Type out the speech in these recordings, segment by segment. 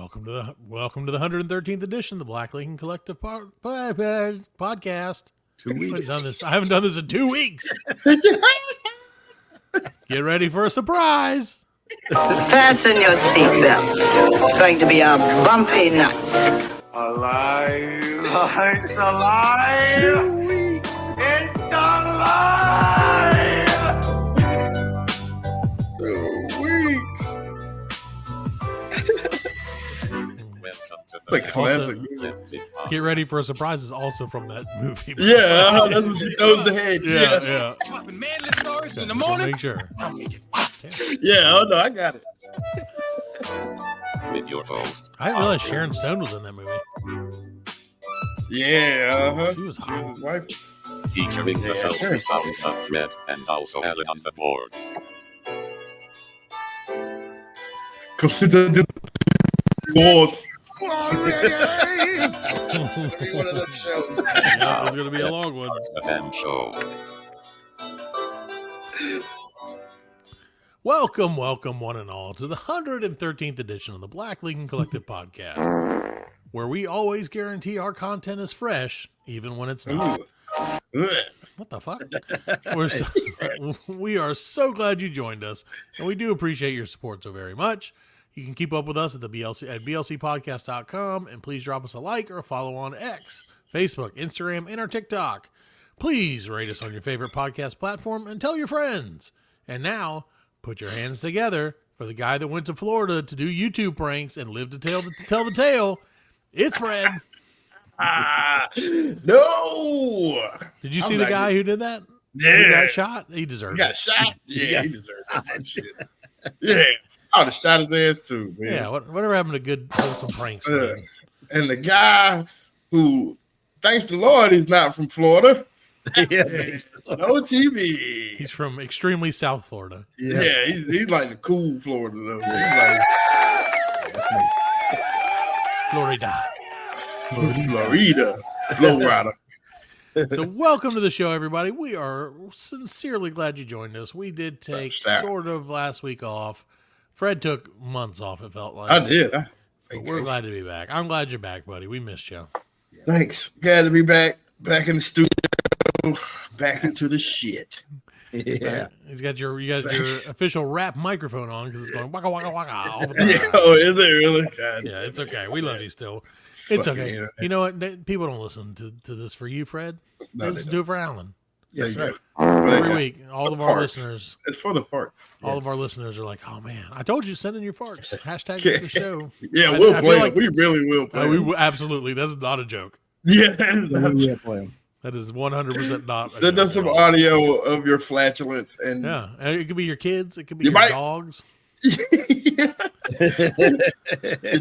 welcome to the 113th edition of the Black Lincoln Collective podcast. 2 weeks. I haven't done this in 2 weeks. Get ready for a surprise. Fasten your seatbelts. It's going to be a bumpy night. Alive! It's alive! 2 weeks. It's alive! 2 weeks. It's like classic movie. Get ready for a surprise is also from that movie. Yeah, that's what she throws the head. Yeah. Manly stories in the So morning. make sure. Yeah, oh no, I got it. With your host, I didn't realize Sharon Stone was in that movie. Yeah, She was She hot. was his wife. featuring the Yeah, sultry sure. sound of Fred and also Alan on the board. Consider the force. One of those shows. Yeah, it's going to be a long one. The Ben Show. Welcome, one and all, to the 113th edition of the Black Lincoln Collective podcast, where we always guarantee our content is fresh, even when it's not. Ugh. What the fuck? We are so glad you joined us, and we do appreciate your support so very much. You can keep up with us at blcpodcast.com, and please drop us a like or a follow on X, Facebook, Instagram, and our TikTok. Please rate us on your favorite podcast platform and tell your friends. And now, put your hands together for the guy that went to Florida to do YouTube pranks and lived to tell the tale. It's Fred. No. Did you I'm see the not guy good. who did that? Yeah. Who got shot? He deserved He got it. shot. Yeah, he deserved that shit. Yeah, I would have shot his ass too, man. Yeah, whatever happened to good wholesome pranks? And the guy who, thanks the Lord, he's not from Florida. No TV. He's from extremely South Florida. Yeah, he's like the cool Florida though. He's like Florida. Florida. So welcome to the show, everybody. We are sincerely glad you joined us. We did take Sure. sort of last week off. Fred took months off, it felt like. I did. But we're glad to be back. I'm glad you're back, buddy. We missed you. Thanks. Glad to be back in the studio, back into the shit. Yeah. You got your official rap microphone on because it's going waka waka waka all the time. Yeah. Oh, is it really? God. Yeah, it's okay. We love you still. It's Fucking okay. yeah. You know what? People don't listen to this for you, Fred. They No, listen they to it for Alan. That's right. Every week, all The of our farts. listeners, It's for the farts. all of our listeners are like, "Oh man, I told you, send in your farts." Hashtag Yeah. the show. Yeah, I- we'll I feel play like- it. We really will play We it. will, absolutely. That's not a joke. Yeah, that is not That is 100% not. A Send joke us some at all. audio of your flatulence and Yeah, and it could be your kids. It could be You your might- dogs. you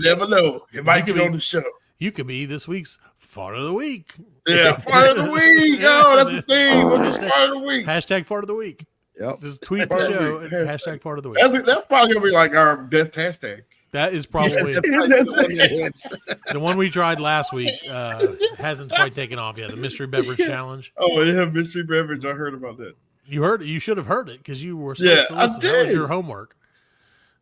never know. It might could get be- on the show. You could be this week's fart of the week. Yeah, part of the week. Oh, that's the thing. What's the Hashtag- part of the week? Hashtag fart of the week. Yep. Just tweet Part the of the show week. and hashtag fart of the week. That's probably gonna be like our best hashtag. That is probably the one we tried last week. Hasn't quite taken off yet. The mystery beverage challenge. Oh, they have mystery beverage. I heard about that. You heard it. You should have heard it because you were supposed Yeah, to I listen. That was did. your homework.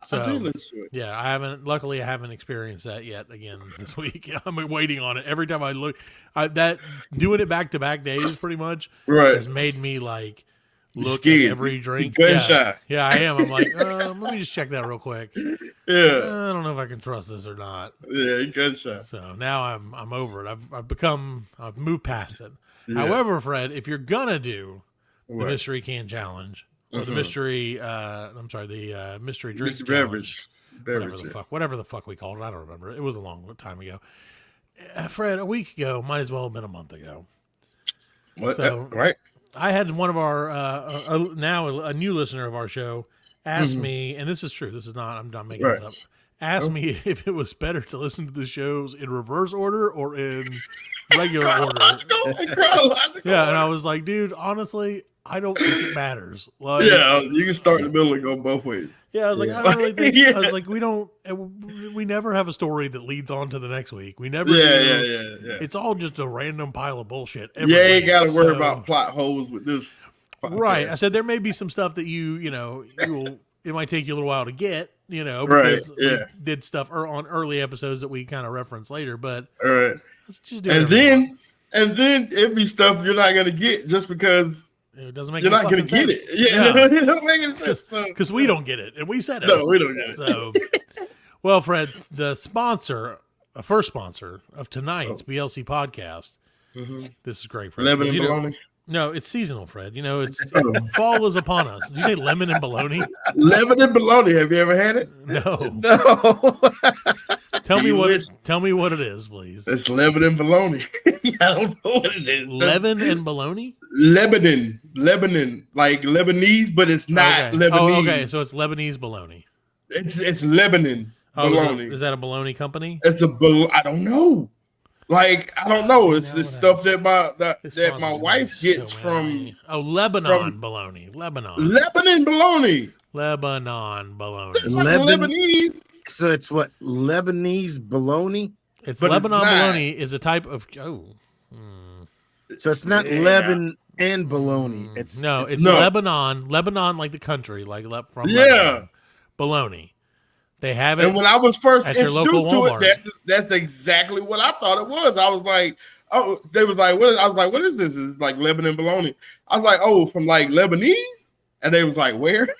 So I did listen to it. yeah, I haven't. Luckily, I haven't experienced that yet. Again this week, I'm waiting on it. Every time I look, that doing it back to back days, pretty much, Right. has made me like look scared. at every drink. Gun Yeah, shy. yeah, I am. I'm like, let me just check that real quick. Yeah. I don't know if I can trust this or not. Yeah, gunshot. So now I'm over it. I've moved past it. Yeah. However, Fred, if you're gonna do the Right. mystery can challenge or the Mhm. mystery, the mystery drink Mystery challenge, beverage. whatever the fuck we called it, I don't remember. It was a long time ago. Fred, a week ago might as well have been a month ago. What? So- Right. I had one of our now a new listener of our show ask Mhm. me, and this is true. This is not. I'm not making Right. this up. Asked Oh. me if it was better to listen to the shows in reverse order or in regular order. Chronological. Yeah, and I was like, dude, honestly, I don't think it matters. Like, Yeah, you can start in the middle and go both ways. yeah, I was like, Yeah. I don't really think. Yeah. I was like, we never have a story that leads on to the next week. We never. Yeah, do. yeah. It's all just a random pile of bullshit. every You ain't week. got to worry So- about plot holes with this. podcast. Right. I said there may be some stuff that you'll it might take you a little while to get, Right, because we did stuff on early episodes that we kind of reference later, but All right. let's just do And it. then it'd be stuff you're not gonna get just because It doesn't make you're any not gonna fucking get sense. it. Yeah, it don't make any sense. So, Because we don't get it, and we said it. no, we don't get it. So, well, Fred, the first sponsor of tonight's BLC podcast. This is great, Fred. Lemon 'cause, and bologna. No, it's seasonal, Fred. It's Oh. fall is upon us. Did you say lemon and bologna? Lemon and bologna. Have you ever had it? No. No. Tell me Delicious. what it is, please. It's lemon and bologna. I don't know what it is. Lemon and bologna? Lebanon, like Lebanese, but it's not Okay. Lebanese. Oh, okay. So it's Lebanese bologna. It's Lebanon Oh, bologna. is that a bologna company? It's I don't know. Like I don't know. It's See, the now stuff that my This that song my is wife so gets anime. from Lebanon bologna. Lebanon bologna. bologna. It's like Lebanese. So it's what, Lebanese bologna? It's But it's Lebanon not. bologna is a type of So it's not Yeah. Lebanon and bologna. It's no, it's No. Lebanon like the country, like from Yeah. Lebanon. Bologna. They have it. And when I was first at your local introduced to Walmart. it, that's exactly what I thought it was. I was like, oh, they was like, what? I was like, what is this? It's like Lebanon bologna. I was like, oh, from like Lebanese, and they was like, where?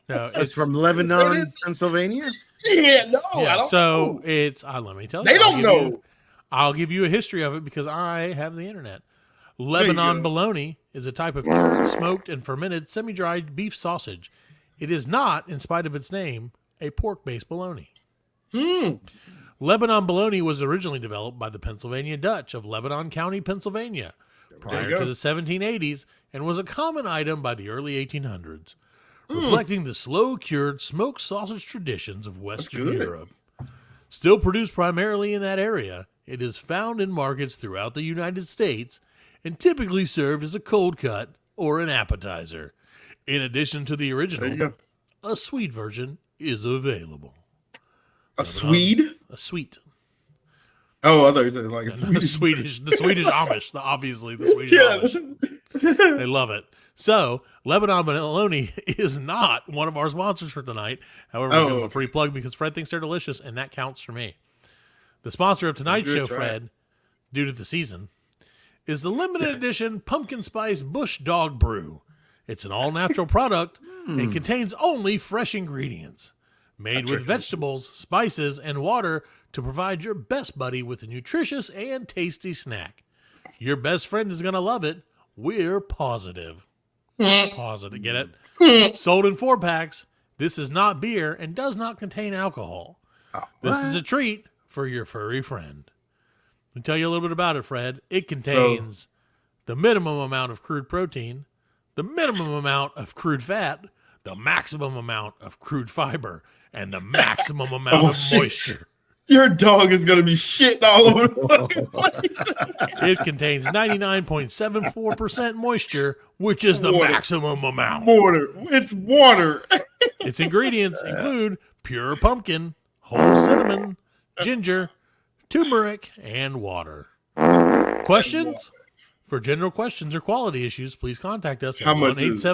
No, it's from Lebanon, Pennsylvania. Yeah, no, I yeah, don't so know. it's let me tell you. They I'll don't give know. you- I'll give you a history of it because I have the internet. you Lebanon go. bologna is a type of cured, smoked, and fermented semi-dried beef sausage. It is not, in spite of its name, a pork-based bologna. Lebanon bologna was originally developed by the Pennsylvania Dutch of Lebanon County, Pennsylvania, prior go. to the 1780s, and was a common item by the early 1800s, reflecting the slow-cured smoked sausage traditions of Western good. Europe. Still produced primarily in that area, it is found in markets throughout the United States and typically served as a cold cut or an appetizer. In addition to the There you original, go. a sweet version is available. A Swede? A sweet. Oh, I thought you said like a The Swedish. Swedish Amish, obviously the Swedish Yeah. Amish. They love it. So, Lebanon bologna is not one of our sponsors for tonight. However, we give them a free plug because Fred thinks they're delicious, and that counts for me. The sponsor of tonight's show, Good try. Fred, due to the season, is the limited edition pumpkin spice Bush Dog Brew. It's an all-natural product and contains only fresh ingredients. Made with vegetables, spices, and water to provide your best buddy with a nutritious and tasty snack. Your best friend is going to love it. We're positive. Positive. Get it? Sold in 4-packs. This is not beer and does not contain alcohol. This is a treat for your furry friend. Let me tell you a little bit about it, Fred. It contains the minimum amount of crude protein, the minimum amount of crude fat, the maximum amount of crude fiber, and the maximum amount Oh, of shit. moisture. Your dog is gonna be shitting all over the fucking place. It contains 99.74% moisture, which is the Water. maximum amount. Water. It's water. Its ingredients include pure pumpkin, whole cinnamon, ginger, turmeric, and water. Questions? For general questions or quality issues, please contact us at How much is it?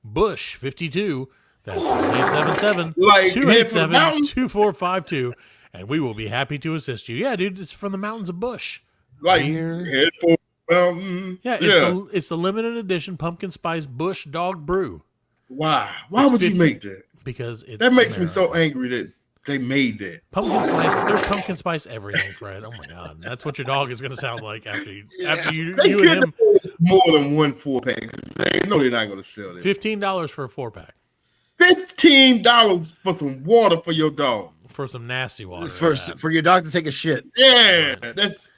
1-877-BUSH-52. That's 1-877 Like, head for the mountains? 287-2452, and we will be happy to assist you. Yeah, dude, it's from the mountains of Bush. Like Beer. head for mountain. Yeah, it's the limited edition pumpkin spice Bush Dog Brew Why? Why It's would you 50 make that? because it's That makes me America. so angry that they made that. Pumpkin spice. There's pumpkin spice everything, Fred. Oh my god, that's what your dog is going to sound like after you They you could and him. have more than one 4-pack. They know they're not going to sell that. $15 for a 4-pack $15 for some water for your dog. for some nasty water. For your dog to take a shit. Yeah, that's.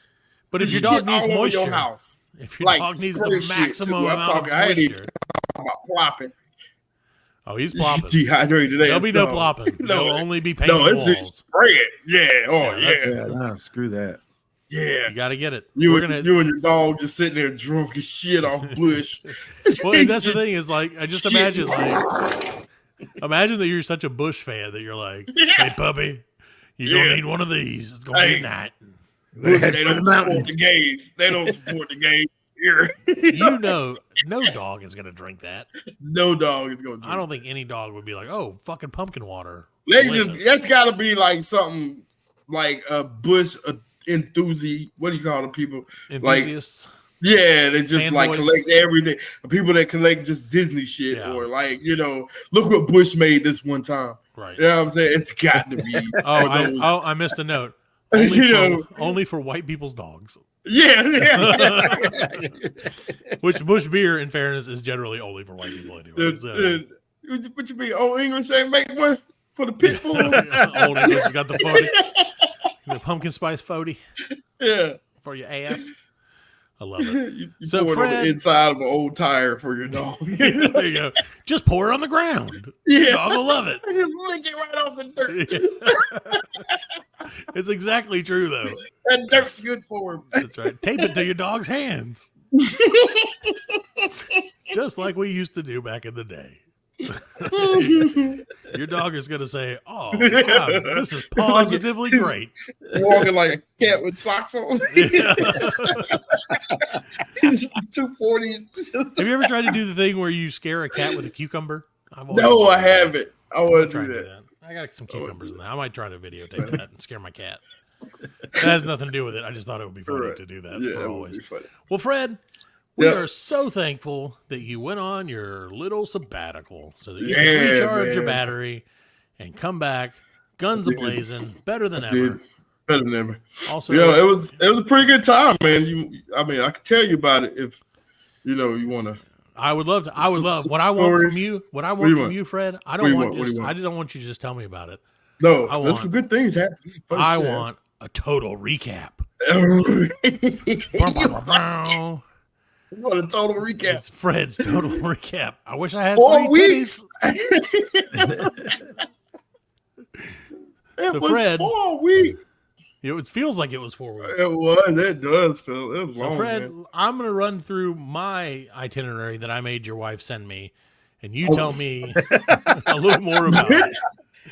But if your shit dog needs all over moisture, your house. if your Like dog needs spray the shit, maximum too. I'm amount talking- of I ain't even moisture, about plopping. oh, he's plopping. Dehydrated. There'll ass be no dog. plopping. No, There'll only be painting no, it's walls. just spray it. Yeah. Oh, Yeah, that's- yeah. Yeah, no, screw that. Yeah. You got to get it. You We're and, gonna. you and your dog just sitting there drunk as shit off Bush. Well, and that's the thing is like I just Shit. imagine imagine that you're such a Bush fan that you're like, hey puppy, you're gonna Yeah. need one of these. It's gonna be Hey. night. Bush, they don't support the gays. They don't support the gays. beer. You know, no dog is gonna drink that. No dog is gonna. I don't think any dog would be like, "Oh, fucking pumpkin water." They Delicious. that's got to be like something like a Bush enthusiast. What do you call the people? Enthusiasts. Yeah, they just like Fanboys. collect everything. People that collect just Disney shit, Yeah. or like look what Bush made this one time. Right. You know what I'm saying? It's got to be. I missed a note. Only, You for, know. only for white people's dogs. Yeah. Which Bush beer, in fairness, is generally only for white people anyway. So. What you mean? Old English ain't make one for the pit bulls? Old English has got the 40. The pumpkin spice 40 Yeah. for your ass. I love it. You So, pour it on Fred- the inside of an old tire for your dog. There you go. Just pour it on the ground. Yeah. Dog will love it. You lick it right off the dirt. It's exactly true, though. That dirt's good for him. That's right. Tape it to your dog's hands. Just like we used to do back in the day. Your dog is going to say, "Oh, wow, this is positively great." Walking like a cat with socks on. Yeah. 240s. Have you ever tried to do the thing where you scare a cat with a cucumber? No, I haven't. I I'm want to trying do to that. I got some cucumbers in there. I might try to videotape that and scare my cat. That has nothing to do with it. I just thought it would be funny Right. to do that Yeah, for that would always. be funny. Well, Fred, we Yeah. are so thankful that you went on your little sabbatical so that you Yeah, can recharge your man. battery and come back guns I did. a-blazing, better than Dude, ever. better than ever. Also, It was a pretty good time, man. I could tell you about it if you want to. I would love to. I would Some- love some what I want from stories. you. What I What do want you from want? you, Fred. I What do don't you want want? What do just. you I want? don't want you to just tell me about it. No, I there's want- some good things happening. I want a total recap. What a total recap. It's Fred's total recap. I wish I had 4 3 weeks. titties. It So, was Fred- 4 weeks. It feels like it was 4 weeks. It was. It does feel. It was So, long, Fred, man. I'm going to run through my itinerary that I made your wife send me, and you Oh. tell me a little more about it.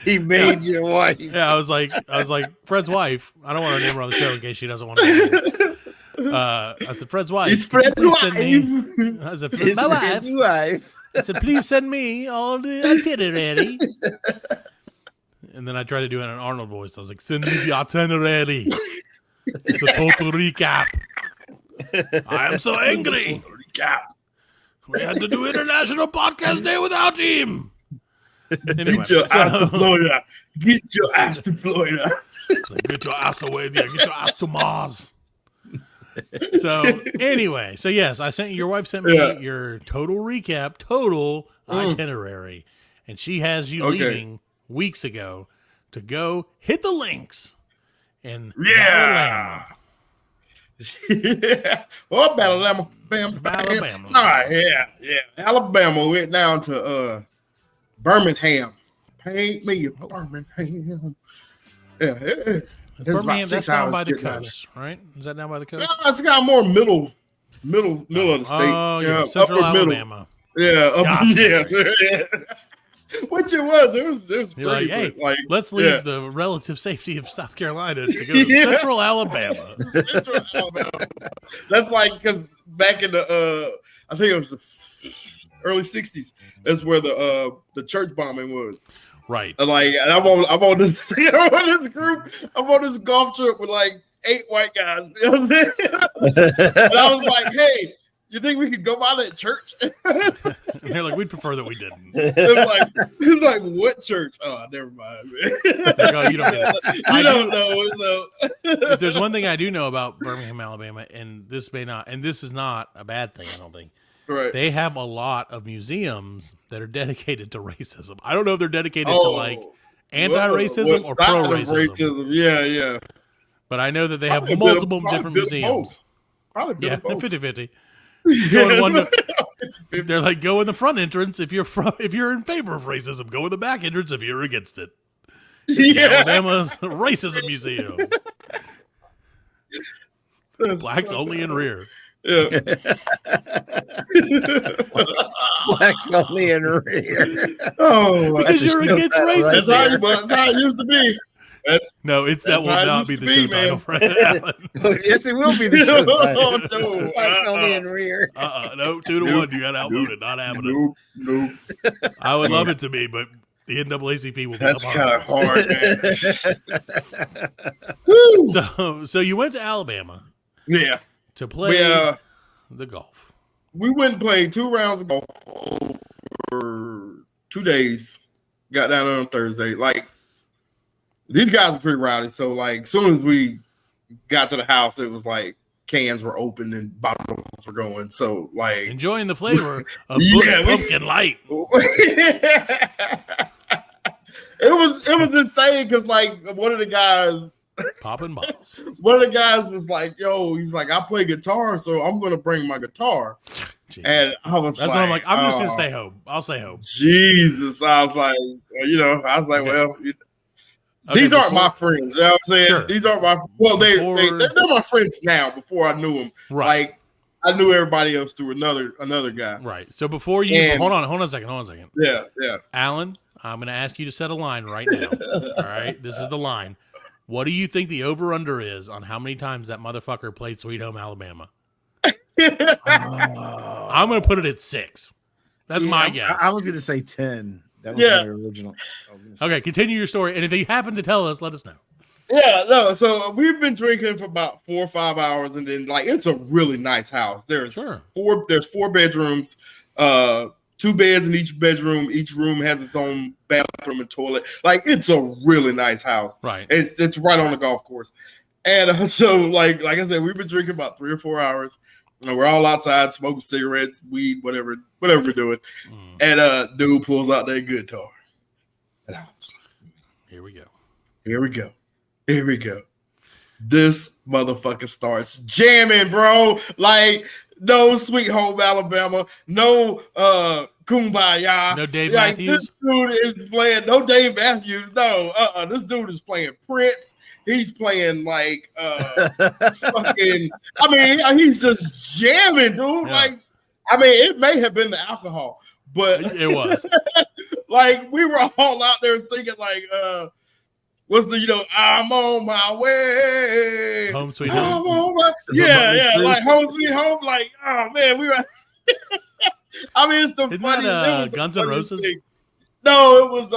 He made your wife. Yeah, I was like, Fred's wife. I don't want to name her on the show in case she doesn't want to. I said, Fred's wife. It's could you Fred's please send me-" wife. I said, His my wife. Fred's wife. I said, please send me all the itinerary. And then I tried to do it in an Arnold voice. I was like, send me the itinerary. It's a total recap. I am so angry. Total recap. We had to do International Podcast Day without him. Anyway, Get your ass to so, Florida. Get your ass to Florida. get your ass away there. Get your ass to Mars. So anyway, so yes, I sent you. Your wife sent me Yeah. your total recap, itinerary, and she has you Okay. leaving weeks ago to go hit the links in Yeah. Yeah. Oh, Alabama. Bam, bam. Alabama. All right, yeah. Alabama went down to Birmingham. Paint me a Birmingham. Yeah, it's about Birmingham, 6 that's down hours by the getting down coast, right? Is that down by the coast? there. It's got more middle of the state. Oh, yeah, Central upper middle. Alabama. Yeah, Gotcha. yeah. Which it was. It was You're pretty, like, hey, but, like, let's leave yeah. the relative safety of South Carolina to go to Yeah. Central Alabama. Central Alabama. That's like because back in the I think it was the early '60s. That's where the church bombing was. Right. And I'm on this I'm on this group. I'm on this golf trip with like 8 white guys. You know what I'm saying? And I was like, hey, you think we could go by that church? And they're like, we'd prefer that we didn't. It was like, what church? Oh, never mind, man. Like, oh, you don't get it. I You do- don't know. So If there's one thing I do know about Birmingham, Alabama, and this is not a bad thing, I don't think. right. They have a lot of museums that are dedicated to racism. I don't know if they're dedicated to like anti-racism or what style of pro-racism, Yeah. but I know that they have Probably a bit of- multiple probably different a bit of museums. both. Probably a bit Yeah, of both. 50-50. Go in they're like, go in the front entrance if you're in favor of racism. Go in the back entrance if you're against it. Yeah. Alabama's Racism Museum. That's Blacks so only in bad. rear. Yeah. Blacks only in rear. Oh, Because you're still against bad, right? that's how, racism. that's how it used to be. That's No, that That's will how it not used be to the be, show title, man. Fred. Yes, it will be the show Oh, title. no. Wax only in rear. No, 2-1. You got outvoted. Not happening. Nope. I would love it to be, but the NAACP will be That's up kind on of us. hard, man. Woo. So you went to Alabama Yeah. to play the golf. We went and played 2 rounds of golf over 2 days. Got down there on Thursday. Like, these guys were pretty rowdy. So, like, as soon as we got to the house, it was like cans were open and bottles were going. So, like, Enjoying the flavor of Yeah, pumpkin light. it was insane because, like, one of the guys Popping bottles. One of the guys was like, "Yo," he's like, "I play guitar, so I'm gonna bring my guitar." Jesus. And I was That's like, what I'm like. I'm just gonna "Oh, stay home. I'll stay home. Jesus, I was like, Okay. well, Okay, these aren't before- my friends. You know what I'm saying? Sure. These aren't my they're my friends now. Before I knew them, Right. like I knew everybody else through another guy. Right. So before you And- hold on a second. Yeah. Alan, I'm going to ask you to set a line right now. All right. This is the line. What do you think the over under is on how many times that motherfucker played Sweet Home Alabama? I'm going to put it at 6. That's my guess. I was going to say 10. That was Yeah. my original. I was gonna say- Okay. Continue your story. And if you happen to tell us, let us know. Yeah, no. So we've been drinking for about 4 or 5 hours, and then like it's a really nice house. There's Sure. 4 bedrooms, 2 beds in each bedroom. Each room has its own bathroom and toilet. Like it's a really nice house. Right. It's right on the golf course, and so like I said, we've been drinking about 3 or 4 hours, and we're all outside smoking cigarettes, weed, whatever we're doing. And dude pulls out that guitar, and I was like, Here we go. Here we go. This motherfucker starts jamming, bro. Like, no Sweet Home Alabama, no Kumbaya. No Dave Like, Matthews? This dude is playing, no Dave Matthews, no. This dude is playing Prince. He's playing like fucking, I mean, he's just jamming, dude. Yeah. Like, I mean, it may have been the alcohol, but It was. like we were all out there singing like what's the I'm on my way. Home Sweet I'm Home. on my like home sweet home. Like, oh man, we were I mean it's the Isn't funniest that, it was the Guns N' funniest Roses? thing. No, it was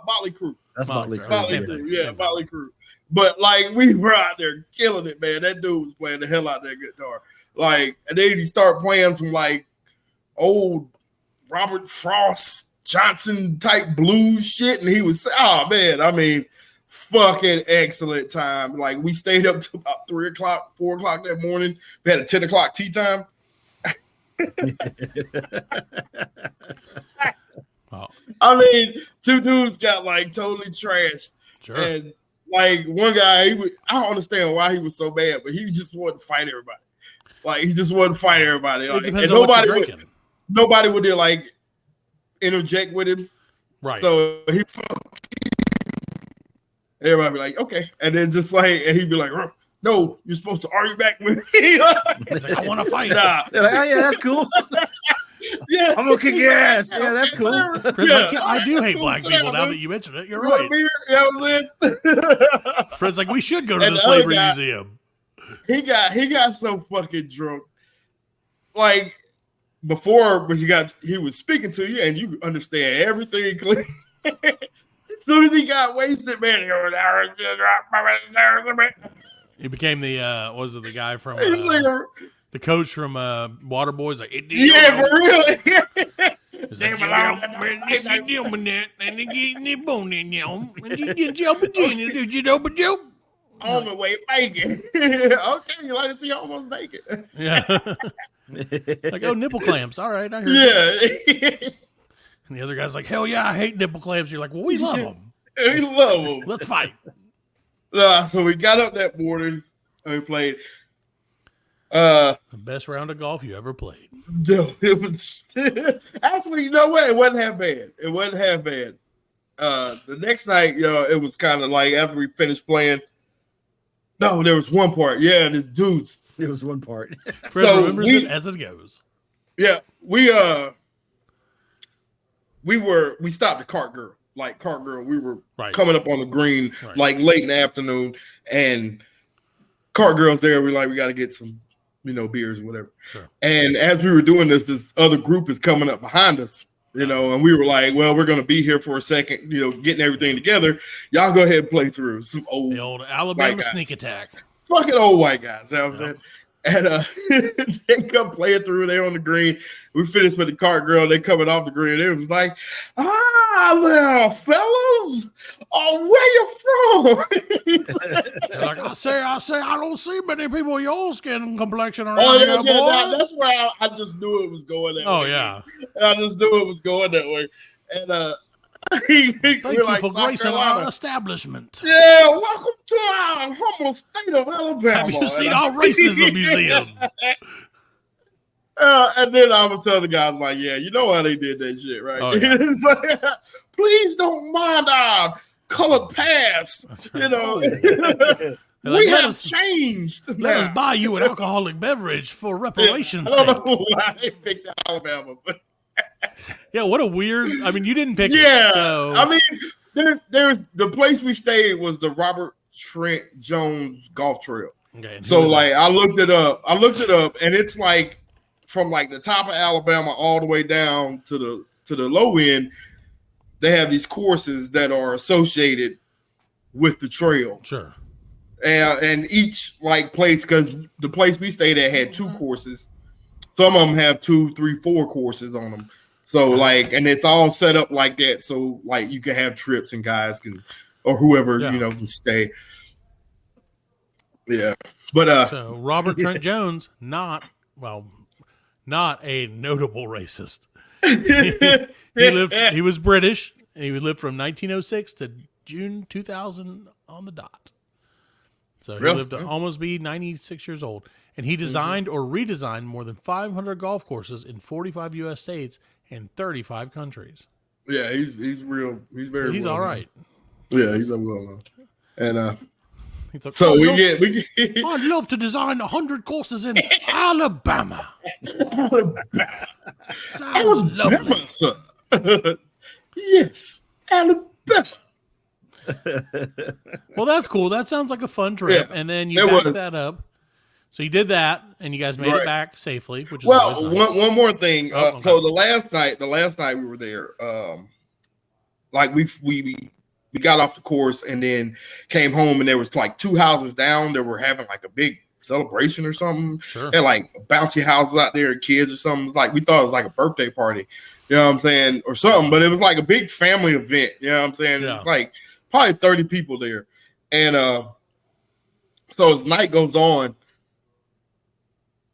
Motley Crue. That's Motley Motley Crue. Crue. Motley Same Crue, thing, yeah, same Motley Crue. But like we were out there killing it, man. That dude was playing the hell out of that guitar. Like, and then he started playing some like old Robert Frost Johnson type blues shit, and he was man, I mean, fucking excellent time. Like we stayed up to about 3 o'clock, 4 o'clock that morning. We had a 10 o'clock tea time. Oh, I mean, 2 dudes got like totally trashed. sure. And like one guy, I don't understand why he was so bad, but he just wanted to fight everybody. Like he just wanted to fight everybody. It Like, depends and on what you're drinking. nobody would like interject with him. Right. So everybody be like, okay, and then just like, and he'd be like, no, you're supposed to argue back with me. He's like, I want to fight. Nah, They're like, oh, yeah, that's cool. yeah, I'm going to kick your ass. Yeah, that's cool. Chris, Yeah. I do hate Cool, black sit people down, now dude. that you mention it. You're You want right. beer? You know what I'm saying? Fred's like, we should go to And the the other Slavery guy- Museum. he got so fucking drunk. Like before, when he was speaking to you and you could understand everything clear. As soon as he got wasted, man, he was He became the was it the guy from He's like, the coach from Waterboys? Like, yeah, for real. He's like, On the way naked. Okay, you like to see almost naked. yeah. Like, oh, nipple clamps. All right, I heard. Yeah. And the other guy's like, hell yeah, I hate nipple clamps. You're like, well, we love them. We love him. Let's fight. So we got up that morning and we played. The best round of golf you ever played. No, it was actually, you know what? It wasn't half bad. The next night, it was kind of like after we finished playing. No, there was one part. Yeah, this dude's. It was one part. Fred So remembers we- it as it goes. Yeah, we stopped the cart girl. like Cartgirl, we were Right. coming up on the green Right. like late in the afternoon, and Cartgirl's there. We got to get some, beers or whatever. Sure. And as we were doing this other group is coming up behind us, and we were like, well, we're going to be here for a second, getting everything together. Y'all go ahead and play through some The old Alabama guys. sneak attack. fucking old white guys. You know what I'm Yeah. saying? And they come playing through there on the green. We finished with the Cartgirl. They coming off the green. It was like, well, fellas, where you from? They're like, I say, I don't see many people with your skin complexion around Oh, here, yeah, boy. that's where I just knew it was going that way. Oh, yeah. I just knew it was going that way. And Thank we're you like, for South gracing our Carolina. establishment. Yeah, welcome to our humble state of Alabama. Have you seen And our racism museum? And then I was telling the guys, like, yeah, you know how they did that shit, right? Oh, yeah. It's like, please don't mind our colored past. That's You right. know, They're like, we let have us- changed. Let us now. buy you an alcoholic beverage for reparations' I don't sake. know why they picked Alabama, but Yeah, what a weird. I mean, you didn't pick yeah, it. So, I mean, there's the place we stayed was the Robert Trent Jones Golf Trail. okay, and So who was like I looked it up, and it's like from like the top of Alabama all the way down to the low end. They have these courses that are associated with the trail, that? Sure. and each like place, because the place we stayed at had 2 courses. Some of them have 2, 3, 4 courses on them. So like, and it's all set up like that. So like you can have trips and guys can, or whoever, Yeah. can stay. Yeah. But So Robert Trent Jones, not a notable racist. He was British, and he lived from 1906 to June 2000 on the dot. So he Really? lived to almost be 96 years old. And he designed or redesigned more than 500 golf courses in 45 U.S. states and 35 countries. yeah, he's real. He's very. He's well all known. right. Yeah, he's well known. And He's like, so "I'd we love- get I'd love to design 100 courses in Alabama. Sounds lovely. Alabama, son. Yes, Alabama. Well, that's cool. That sounds like a fun trip. Yeah, And then you it backed was. that up. So you did that, and you guys made Right. it back safely, which is Well, always nice. one more thing. Oh, okay. So the last night we were there, like we got off the course and then came home, and there was like 2 houses down that were having like a big celebration or something. Sure. They had like bouncy houses out there, kids or something. It's like we thought it was like a birthday party, you know what I'm saying, or something. But it was like a big family event, you know what I'm saying. Yeah. It's like probably 30 people there, and so as night goes on,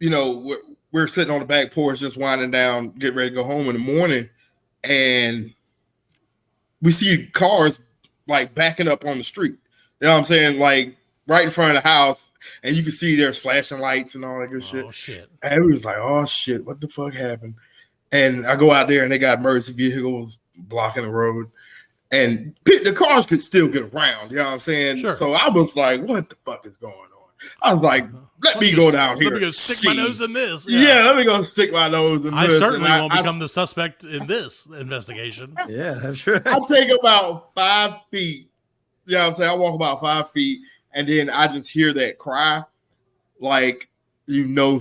we're sitting on the back porch just winding down, getting ready to go home in the morning, and we see cars like backing up on the street. You know what I'm saying? Like right in front of the house, and you can see there's flashing lights and all that good shit. Oh, shit. And we was like, oh shit, what the fuck happened? And I go out there and they got emergency vehicles blocking the road. And the cars could still get around, you know what I'm saying? Sure. So I was like, what the fuck is going on? I was like, let me go down here. Let me go stick my see. nose in this. Yeah, let me go stick my nose in I this. certainly And won't become the suspect in this investigation. Yeah, that's right. I take about 5 feet. You know what I'm saying? I walk about 5 feet, and then I just hear that cry, like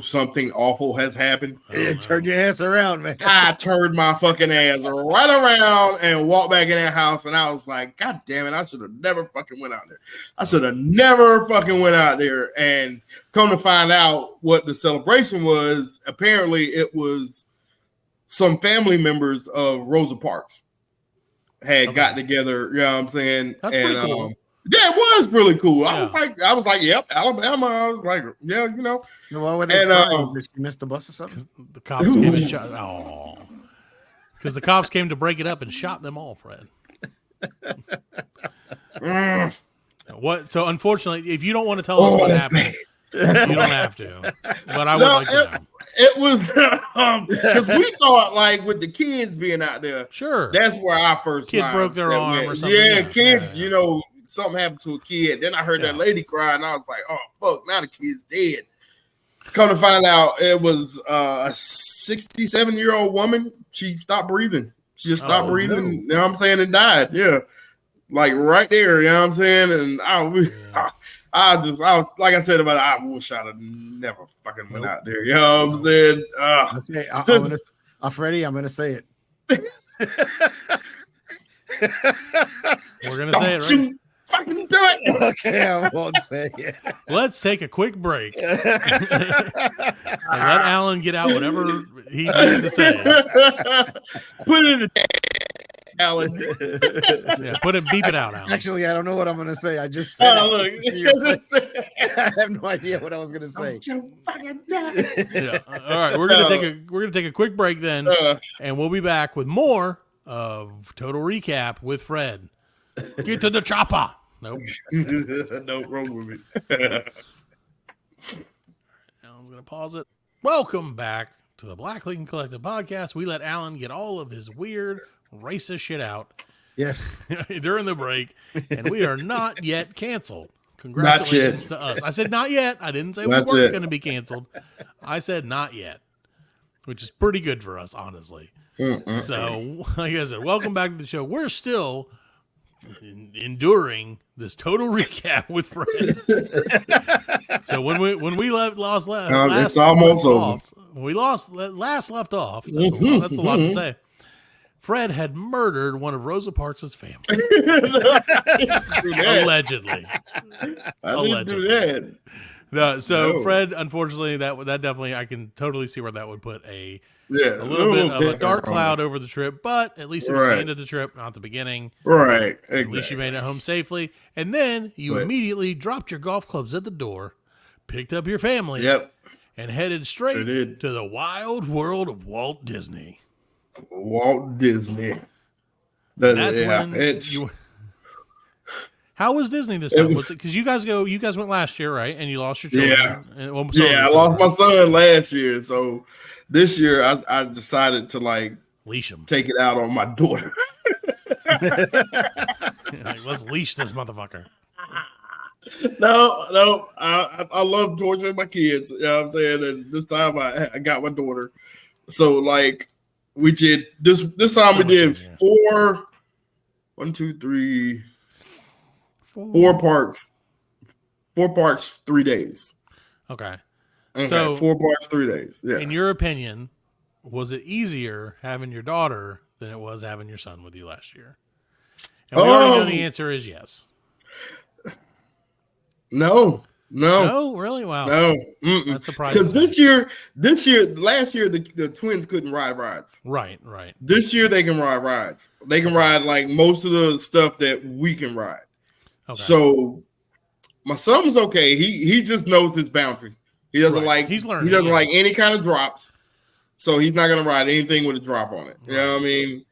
something awful has happened. Yeah, turn your ass around, man. I turned my fucking ass right around and walked back in that house, and I was like, God damn it, I should have never fucking went out there. I should have never fucking went out there. And come to find out what the celebration was, apparently it was some family members of Rosa Parks had got together, you know what I'm saying? That's and pretty cool. yeah, it was really cool. Yeah. I was like, yep, Alabama. I was like, yeah, Why were they And, crying? Did she miss the bus or something? The cops came and shot. Oh, because the cops came to break it up and shot them all, Fred. Mm. What? So unfortunately, if you don't want to tell us what that's happened, you don't have to. But I would No, like to know. it was because we thought like with the kids being out there, Sure. that's where our first Kid minds broke their that arm went. or something. Yeah, Yeah, kid, yeah. Something happened to a kid. Then I heard that Yeah. lady cry, and I was like, oh fuck, now the kid's dead. Come to find out, it was a 67-year-old woman. She stopped breathing. She just stopped Oh, breathing. no. You know what I'm saying? And died. Yeah, like right there. You know what I'm saying? And I was like I said about it, I wish I'd have never fucking went out there. You know what I'm saying? Okay, Just- Freddie, I'm gonna say it. We're gonna Don't say it right. you fucking do it. Okay, I won't say it. Let's take a quick break and let Alan get out whatever he needs to say. Put it in the Alan. Yeah, beep it out, Alan. Actually, I don't know what I'm gonna say. I just said Oh, it. look. See your face. I have no idea what I was gonna say. Don't you fucking do it. Yeah. All right, we're gonna take a quick break then, and we'll be back with more of Total Recap with Fred. Get to the chopper. Nope. No, wrong with me. Alan's gonna pause it. Welcome back to the Black Lincoln Collective podcast. We let Alan get all of his weird racist shit out Yes. during the break, and we are not yet canceled. Congratulations to us. I said not yet. I didn't say That's we weren't it. going to be canceled. I said not yet, which is pretty good for us, honestly. So, like I said, welcome back to the show. We're still enduring this total recap with Fred. So when we last it's almost left over. off, when we last left off, that's a lot to say. Fred had murdered one of Rosa Parks' family, allegedly. I didn't do that. No, so No. Fred, unfortunately, that definitely, I can totally see where that would put a Yeah, little bit of a bit dark on cloud it. over the trip, but at least it was the Right. end of the trip, not the beginning. Right, At least you exactly. made it home safely. And then you Right. immediately dropped your golf clubs at the door, picked up your family, Yep, and headed straight Sure did. to the wild world of Walt Disney. Walt Disney. That's yeah, when it's you. How was Disney this It time? was- Was it because you guys went last year, right? And you lost your children. Yeah. And, well, some of yeah. I your lost my children. son last year, so this year I decided to like Leash them. take it out on my daughter. Like, let's leash this motherfucker. No, I love torturing my kids. You know what I'm saying? And this time I got my daughter. So like we did this time So we much did easier. 4 parks. 4 parks, 3 days. Okay. Okay, So- 4 parks, 3 days. Yeah. In your opinion, was it easier having your daughter than it was having your son with you last year? And we already know the answer is yes. No. No, really? Wow. No. That surprises Because me. last year, the twins couldn't ride rides. Right. This year, they can ride rides. They can ride like most of the stuff that we can ride. Okay. So my son was okay. He just knows his boundaries. He doesn't Right. like He's learning, he doesn't yeah. like any kind of drops. So he's not gonna ride anything with a drop on it. You know what I mean?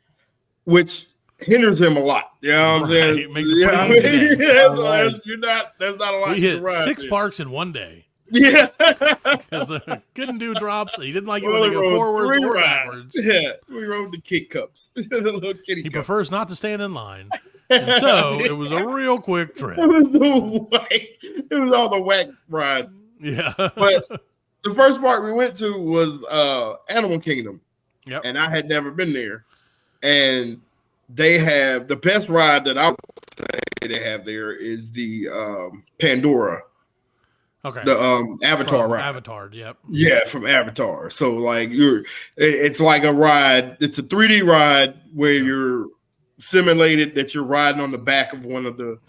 Which hinders him a lot. You know what I'm Right. saying? It makes it Yeah, I pretty mean, easy then. yeah, All so right. there's not a lot we you hit can ride 6 there. parks in one day Yeah. because couldn't do drops. He didn't like it We when they only go rode forwards 3 or rides. backwards. Yeah, we rode the kid cups, the little kitty He cups. prefers not to stand in line. And so it was a real quick trip. It was the whack. It was all the whack rides. Yeah. But the first park we went to was Animal Kingdom. Yep. And I had never been there. And they have the best ride that I would say they have there is the Pandora, Okay. the Avatar From ride. Avatar, yep. Yeah, from Avatar. So like it's like a ride. It's a 3D ride where you're simulated that you're riding on the back of one of the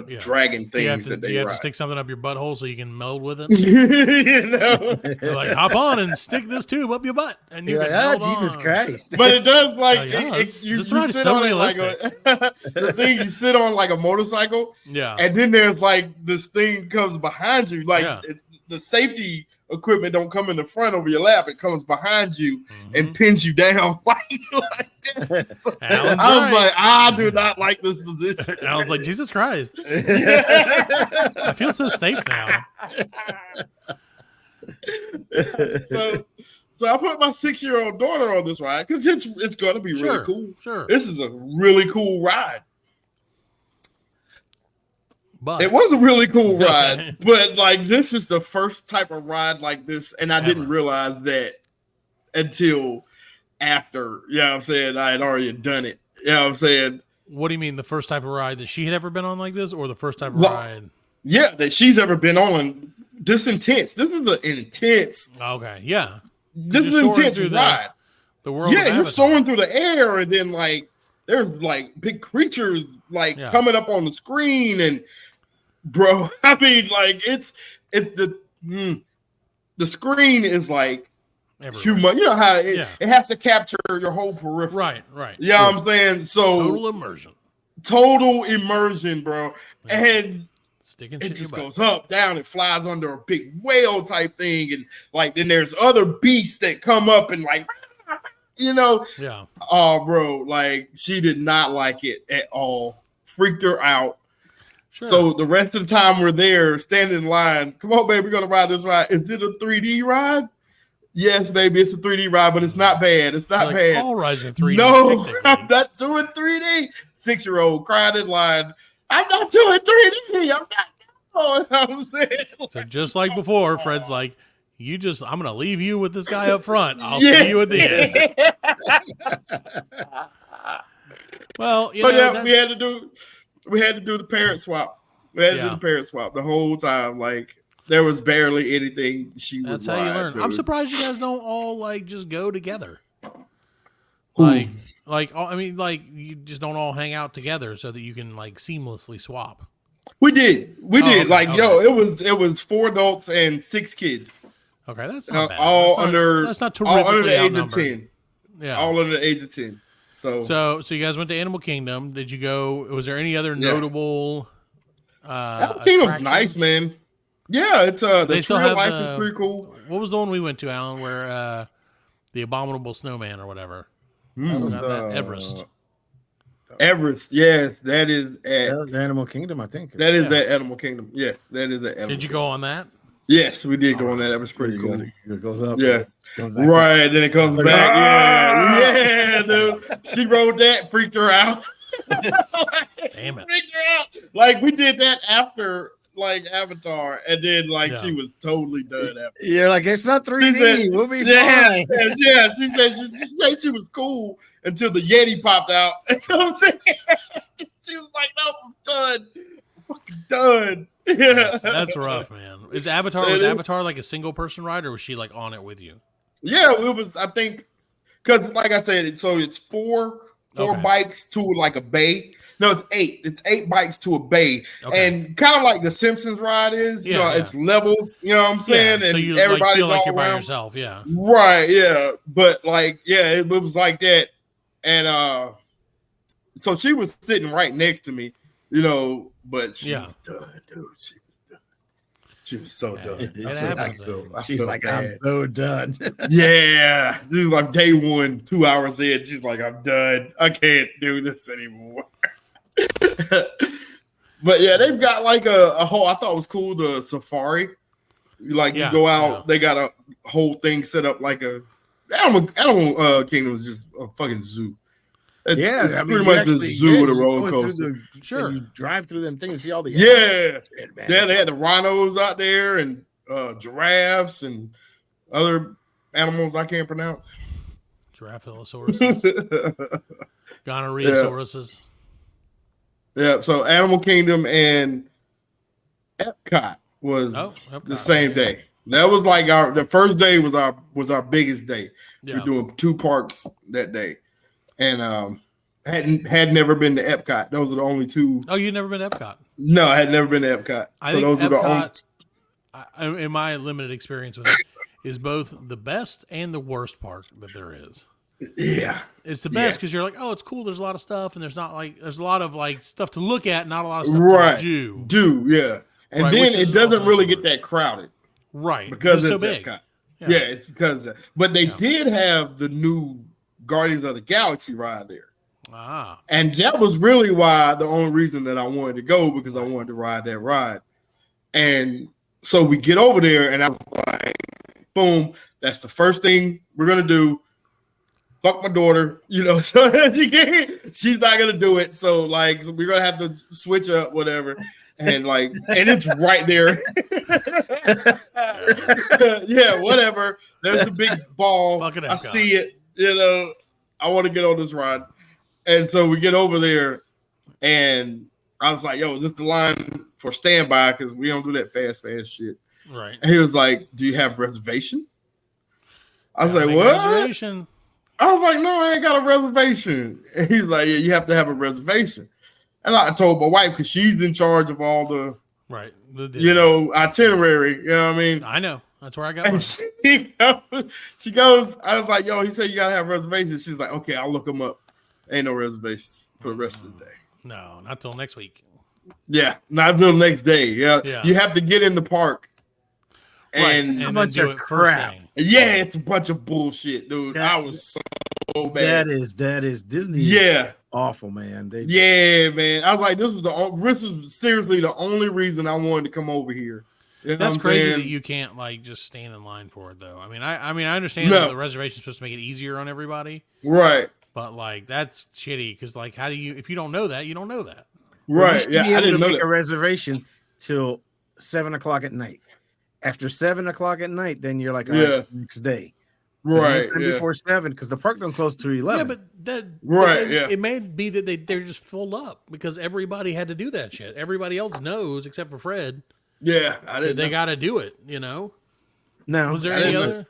Yeah. dragon Do you have things to, that do they you have to ride. stick something up your butthole so you can meld with it? You know? They're like, hop on and stick this tube up your butt. And you You're can like, oh, meld Jesus on." Christ. But it does like Oh, yeah, you this ride is sit so on it like the thing you sit on like a motorcycle, Yeah. and then there's like this thing comes behind you, like Yeah. the safety equipment don't come in the front over your lap; it comes behind you Mhm. and pins you down like that. So Alan's I was right. like, I do not like this position. I was like, Jesus Christ. I feel so safe now. So I put my 6-year-old daughter on this ride because it's going to be Sure. really cool. Sure. This is a really cool ride. But It was a really cool ride, but like this is the first type of ride like this, and I didn't Ever. realize that until after, you know what I'm saying, I had already done it. You know what I'm saying? What do you mean the first type of ride that she had ever been on like this, or the first type of Well, ride? Yeah, that she's ever been on. This intense. This is an intense. Okay, yeah. This is you're an soaring intense through ride. The world. Yeah, of you're Avatar. soaring through the air, and then like there's like big creatures like Yeah. coming up on the screen, and bro, I mean, like it's the screen is like Everywhere. human. You know how it, Yeah. it has to capture your whole peripheral. Right, right. You know what I'm saying? So Total immersion. total immersion, bro, Yeah. and Sticking it shit in just your butt. goes up, down, it flies under a big whale type thing, and like then there's other beasts that come up and like, you know, Yeah. oh, bro, like she did not like it at all. Freaked her out. Sure. So the rest of the time we're there, standing in line. Come on, baby, we're gonna ride this ride. Is it a 3D ride? Yes, baby, it's a 3D ride, but it's not bad. It's not like, bad. all rides in 3D. No, technically. I'm not doing 3D. 6-year-old cried in line. I'm not doing 3D. I'm not. Oh, you know what I'm saying? So just like before, Fred's like, I'm gonna leave you with this guy up front. I'll Yeah. see you at the end. Well, you So know, yeah, we that's- had to do the parent swap. We had to do Yeah. the parent swap the whole time. Like there was barely anything she would that's how you ride, learn. dude. I'm surprised you guys don't all like just go together. Who? I mean, like you just don't all hang out together so that you can like seamlessly swap. We did. okay, Like, okay. yo, it was 4 adults and 6 kids. Okay, that's not bad. All That's not all under terrifically the age of outnumbered. 10. Yeah. All under the age of 10. So you guys went to Animal Kingdom. Did you go? Was there any other Yeah. notable? Animal Kingdom's nice, attractions? man. Yeah, it's the They still tree have of life is the- pretty cool. What was the one we went to, Alan? Where the abominable snowman or whatever? Mm. That was Not that, Everest. Everest, yes, that is That at was Animal Kingdom, I think. that is Yeah. the Animal Kingdom. Yes, that is the Animal Did you Kingdom. go on that? Yes, we did go on that. That was pretty You cool. gotta- It goes up. Yeah. comes back. Right, then it comes Like, back. "Ah!" Yeah, dude. She rode that, freaked her out. Damn it. Freaked her out. Like we did that after like Avatar, and then like Yeah. she was totally done after. You're like, it's not 3D. said- We'll be Yeah, fine. yeah. She said she was cool until the Yeti popped out. You know what I'm saying? She was like, "No, I'm done. I'm fucking done." Yeah, That's rough, man. Was It Avatar is. like a single person ride, or was she like on it with you? Yeah, it was. I think because, like I said, it's four Okay. bikes to like a bay. No, it's 8. It's 8 bikes to a bay, Okay. and kind of like the Simpsons ride is. You Yeah, know, yeah. it's levels. You know what I'm saying? Yeah, and so you everybody's like, feel like all you're by around. yourself. Yeah. Right, yeah. But like, yeah, it was like that. And so she was sitting right next to me, you know, but she Yeah. was done, dude. She was done. She was so Yeah. done. It I happens. feel- I She's feel like, bad. I'm so done. Yeah. She was like day 1, 2 hours in. She's like, I'm done. I can't do this anymore. But yeah, they've got like a whole, I thought it was cool, the safari. Like Yeah, you go out, yeah. they got a whole thing set up like a Animal Kingdom is just a fucking zoo. It's I mean, pretty you much a actually- zoo yeah, with a you roller go through coaster. Sure. You drive through them things and see all the Yeah. shit, man. Yeah, they had the rhinos out there and giraffes and other animals I can't pronounce. Giraffalosauruses, gonorrheasauruses. Yeah, so Animal Kingdom and Epcot was Epcot, the same yeah. day. That was like the first day was our biggest day. Yeah. We're doing 2 parks that day, and had never been to Epcot. Those are the only 2. Oh, you've never been to Epcot? No, I had never been to Epcot. I So think those are the only. Epcot, in my limited experience with it, is both the best and the worst park that there is. Yeah, It's the best Yeah. because you're like, oh, it's cool. There's a lot of stuff, and there's a lot of like stuff to look at, not a lot of stuff Right. to do. yeah, and Right, then which is it doesn't also really smart. get that crowded Right, because it's so it's big. Epcot. Yeah. It's because of that. But they Yeah. did have the new Guardians of the Galaxy ride there. Ah, And that was really why the only reason that I wanted to go, because I wanted to ride that ride. And so we get over there, and I was like, boom, that's the first thing we're gonna do. Fuck my daughter, you know, so she's not gonna do it. So like we're gonna have to switch up, whatever. And like, and it's right there. Yeah, whatever. There's the big ball. Fucking I Epcot. see it, you know. I want to get on this ride. And so we get over there, and I was like, yo, is this the line for standby? Because we don't do that fast shit. Right. And he was like, do you have reservation? I was Gotta like, make a what? reservation. I was like, no, I ain't got a reservation. And he's like, yeah, you have to have a reservation. And I told my wife, because she's in charge of all the, Right. itinerary. You know what I mean? I know. That's where I got mine. And she goes, I was like, yo, he said you got to have reservations. She was like, okay, I'll look them up. Ain't no reservations for the rest of the day. No, not till next week. Yeah, not until the next day. Yeah. You have to get in the park. And, And a then bunch do of it first crap. thing. yeah, it's a bunch of bullshit, dude. I was so bad. That is Disney. Yeah. Awful, man. Yeah, man. I was like, this was seriously the only reason I wanted to come over here. You know That's what I'm crazy saying? that you can't like just stand in line for it though. I mean, I understand that the reservation is supposed to make it easier on everybody, Right. but like that's shitty because like how do you if you don't know that you don't know that. Right. Yeah, Yeah, I didn't know make that. a reservation till 7:00 at night. After 7:00 at night, then you're like, all right, next day. Right. And before 7, because the park don't close till 11. Yeah, but that Right, It may be that they're just full up because everybody had to do that shit. Everybody else knows except for Fred Yeah, I that didn't. they got to do it. You know, no, was there I any didn't know. other?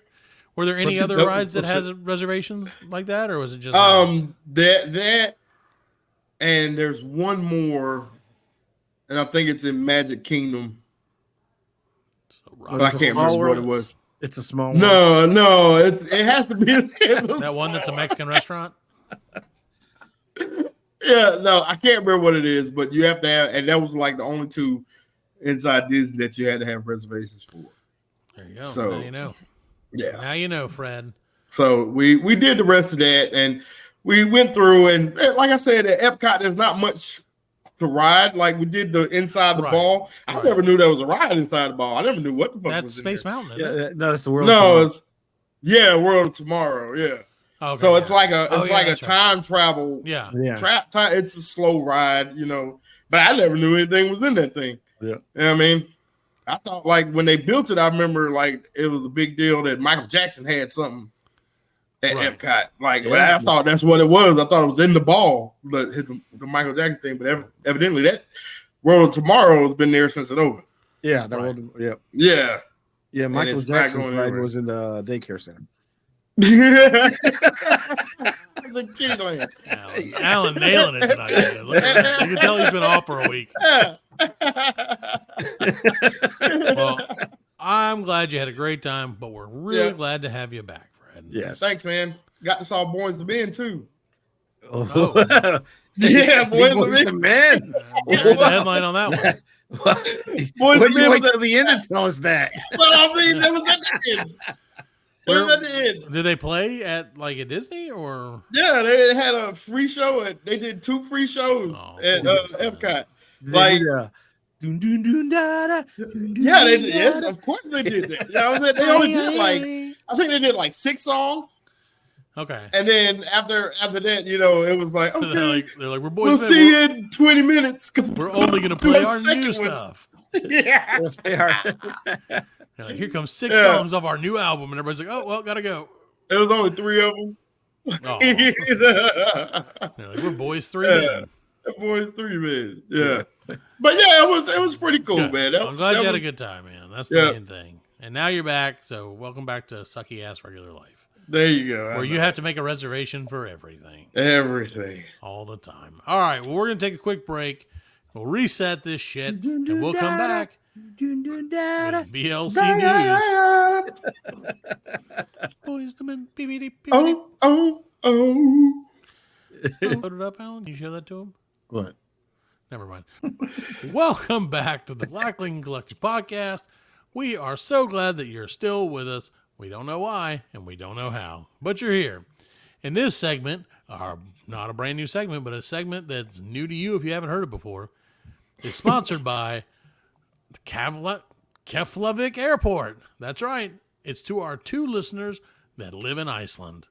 Were there any But other that rides that was- has reservations like that, or was it just that, and there's one more, and I think it's in Magic Kingdom, Oh, but I it's a can't small remember what it world? was. It's a small one. No, it has to be that one that's a Mexican restaurant? Yeah, no, I can't remember what it is, but you have to have, and that was like the only two inside Disney that you had to have reservations for. There you go. So- now you know. Yeah. Now you know, Fred. So we did the rest of that, and we went through, and like I said, at Epcot, there's not much to ride. Like we did the inside the Right. ball. I Right. never knew there was a ride inside the ball. I never knew what the fuck That's was in Space there. Mountain. Yeah, Isn't it? no, that's the world. No, Tomorrow. it's World of Tomorrow. Yeah. Okay, So it's yeah. like a Oh, yeah, a that's right. time travel. Yeah. Yeah. Time. It's a slow ride, but I never knew anything was in that thing. Yeah. You know what I mean? I thought like when they built it, I remember like it was a big deal that Michael Jackson had something at Right. Epcot. Like Yeah. I thought that's what it was. I thought it was in the ball, but the Michael Jackson thing. But evidently that World of Tomorrow has been there since it opened. Yeah, that Right. world. Yeah, Yeah. yeah. Michael it's not Jackson's going ride anywhere. was in the daycare center. The Kidland. Alan nailing it tonight. Man. Look at that. You can tell he's been off for a week. Well, I'm glad you had a great time, but we're really Yeah. glad to have you back, Fred. Yes. Thanks, man. Got to saw Boys to Men too. Oh. Yeah, See, Boys Boys to to Men. Men. We heard the headline on that one. Boys When to you Men wait was till the end to tell us that. Well, I mean, that was at the end. It was at the end. Did they play at like a Disney or? Yeah, they had a free show. They did 2 free shows Oh, at cool. Epcot. Did Like- they do dun, dun, dun, da, da, dun, dun, Yeah, they dun, did. da, Yes, da. of course they did that. Yeah, I was at, they only did like I think they did like 6 songs, Okay. and then after that, it was like So okay, they're like we're we'll boys. see you in 20 minutes because We're only gonna do play a our second new one. stuff. Yeah, Yes, they are. They're like, here comes 6 Yeah. songs of our new album, and everybody's like, oh well, gotta go. there was only 3 of them. Oh, The they're like, we're boys 3 Yeah. men. boys 3 men. Yeah, but yeah, it was pretty cool, Good. man. That I'm was- glad that you had a was- good time, man. That's the Yeah. main thing. And now you're back, so welcome back to sucky ass regular life, There you go. where you have to make a reservation for everything everything. all the time. All right, well we're gonna take a quick break. We'll reset this shit, and we'll come back. Dun, dun, da, da. with BLC News. Boys to men. Beep. Oh. Load it up, Alan. You show that to him? What? Never mind. Welcome back to the Blackling Collective Podcast. We are so glad that you're still with us. We don't know why, and we don't know how, but you're here. In this segment, not a brand new segment, but a segment that's new to you if you haven't heard it before, is sponsored by Keflavik Airport. That's right. It's to our 2 listeners that live in Iceland.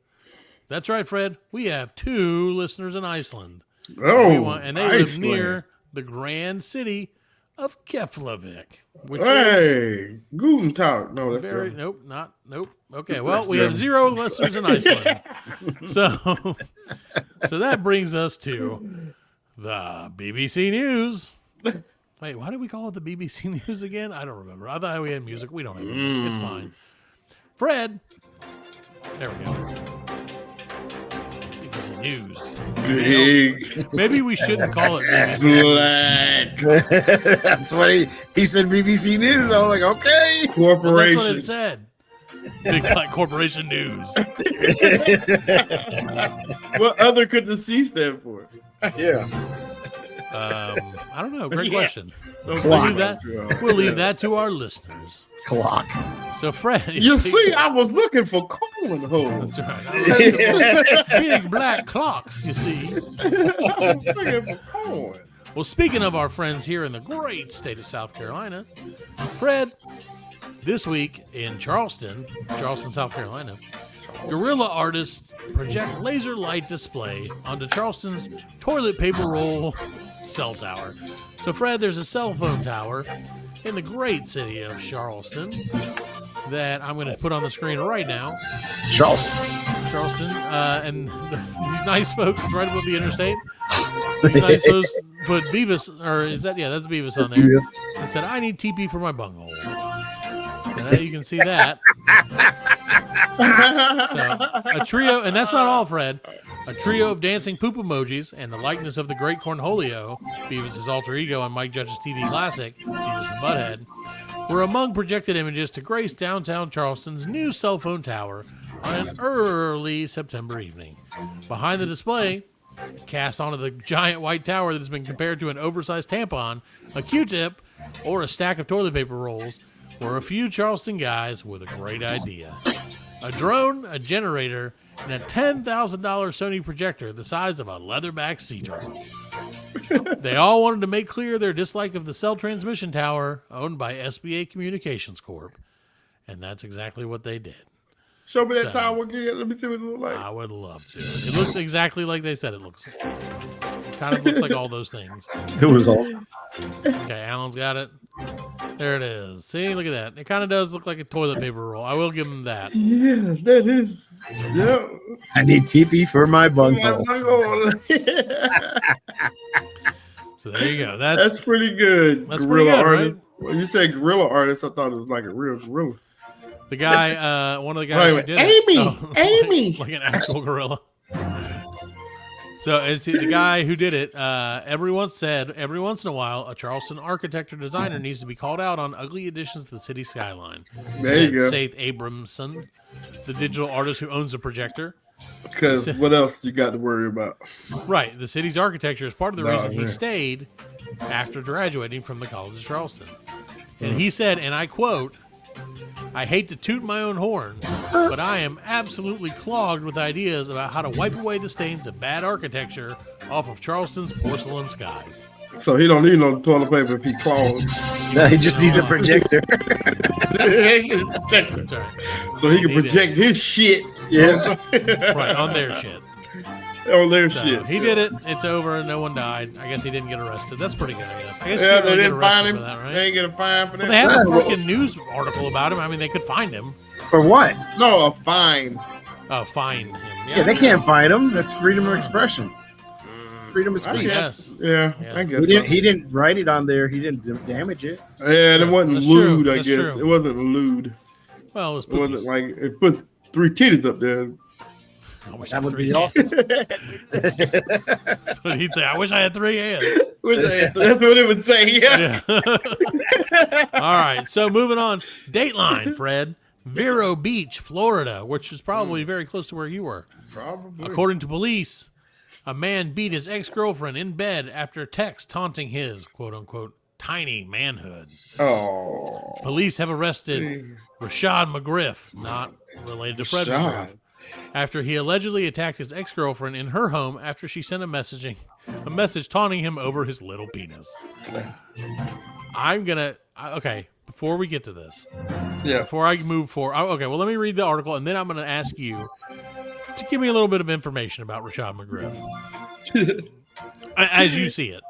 That's right, Fred. We have 2 listeners in Iceland. Oh, And they live Iceland. near the grand city of Keflavik, which is Hey, Guten Tag. No, that's very right. nope. Okay, well, we have 0 listeners in Iceland, so that brings us to the BBC News. Wait, why did we call it the BBC News again? I don't remember. I thought we had music. We don't have music. It's fine. Fred, there we go. BBC News. Big Maybe we shouldn't call it BBC. black That's what he said. BBC News. I was like, okay. Well, that's what corporation. it said. Big Black Corporation News. What other could the C stand for? Yeah. I don't know. Great question. Don't We'll think leave that. about it too hard. We'll leave that to our listeners. Clock. So, Fred, You see, I was looking for colon holes. that's right. I was big black clocks. You see. I was looking for corn. Well, speaking of our friends here in the great state of South Carolina, Fred, this week in Charleston, South Carolina, guerrilla artists project laser light display onto Charleston's toilet paper roll cell tower. So, Fred, there's a cell phone tower in the great city of Charleston that I'm going to put on the screen right now. Charleston. And these nice folks, it's right above the interstate. These nice folks put Beavis, or is that, yeah, that's Beavis on there. And said, I need TP for my bunghole. And you can see that. So, a trio, and that's not all, Fred. A trio of dancing poop emojis and the likeness of the great Cornholio, Beavis' alter ego on Mike Judge's TV classic, Beavis and Butthead, were among projected images to grace downtown Charleston's new cell phone tower on an early September evening. Behind the display, cast onto the giant white tower that has been compared to an oversized tampon, a Q-tip, or a stack of toilet paper rolls, were a few Charleston guys with a great idea. A drone, a generator, and a $10,000 Sony projector the size of a leatherback sea turtle. They all wanted to make clear their dislike of the cell transmission tower owned by SBA Communications Corp. And that's exactly what they did. Show me that So- tower again. Let me see what it looks like. I would love to. It looks exactly like they said it looks. It kind of looks like all those things. It was awesome. Okay, Alan's got it. There it is. See, look at that. It kind of does look like a toilet paper roll. I will give him that. Yeah, that is. Yeah. I need TP for my bunghole. So there you go. That's pretty good. That's Guerrilla pretty good, artist. When you said guerrilla artist, I thought it was like a real gorilla. the guy. One of the guys who Wait, did Amy, it. Amy. like an actual gorilla. So it's the guy who did it. Every once in a while, a Charleston architect or designer needs to be called out on ugly additions to the city skyline. There you go. Saith Abramson, the digital artist who owns the projector. Because what else you got to worry about? Right. The city's architecture is part of the No, reason he man. stayed after graduating from the College of Charleston. And he said, and I quote, I hate to toot my own horn, but I am absolutely clogged with ideas about how to wipe away the stains of bad architecture off of Charleston's porcelain skies. So he don't need no toilet paper if he clogged. No, he just needs a projector. That's right. So he can He did. project his shit. Yeah. Right, on their shit. On their So shit. he did it. It's over. No one died. I guess he didn't get arrested. That's pretty good, I guess. I guess Yeah, you they really get didn't find arrested him. for that, right? They ain't get a fine for that. Well, they had a Well- freaking news article about him. I mean, they could find him. For what? No, a fine. Oh, find him. Yeah, they can't find him. That's freedom of expression. It's freedom of I speech. guess. Yeah, Yeah. I He guess. didn't, So. he didn't write it on there. He didn't damage it. Yeah, and it wasn't That's lewd, true. I That's guess. true. It wasn't lewd. Well, it was It wasn't poopies. like it put 3 titties up there. I wish I That had would three be hands. awesome. That's what he'd say. I wish I had 3 hands. That's what it would say. Yeah. Yeah. All right. So moving on. Dateline, Fred. Vero Beach, Florida, which is probably very close to where you were. Probably. According to police, a man beat his ex-girlfriend in bed after a text taunting his quote-unquote tiny manhood. Oh. Police have arrested Rashad McGriff, not related to Fred Rashad. McGriff, after he allegedly attacked his ex-girlfriend in her home after she sent a message taunting him over his little penis. Okay, before we get to this, Yeah. before I move forward, okay, well, let me read the article, and then I'm going to ask you to give me a little bit of information about Rashad McGriff as you see it.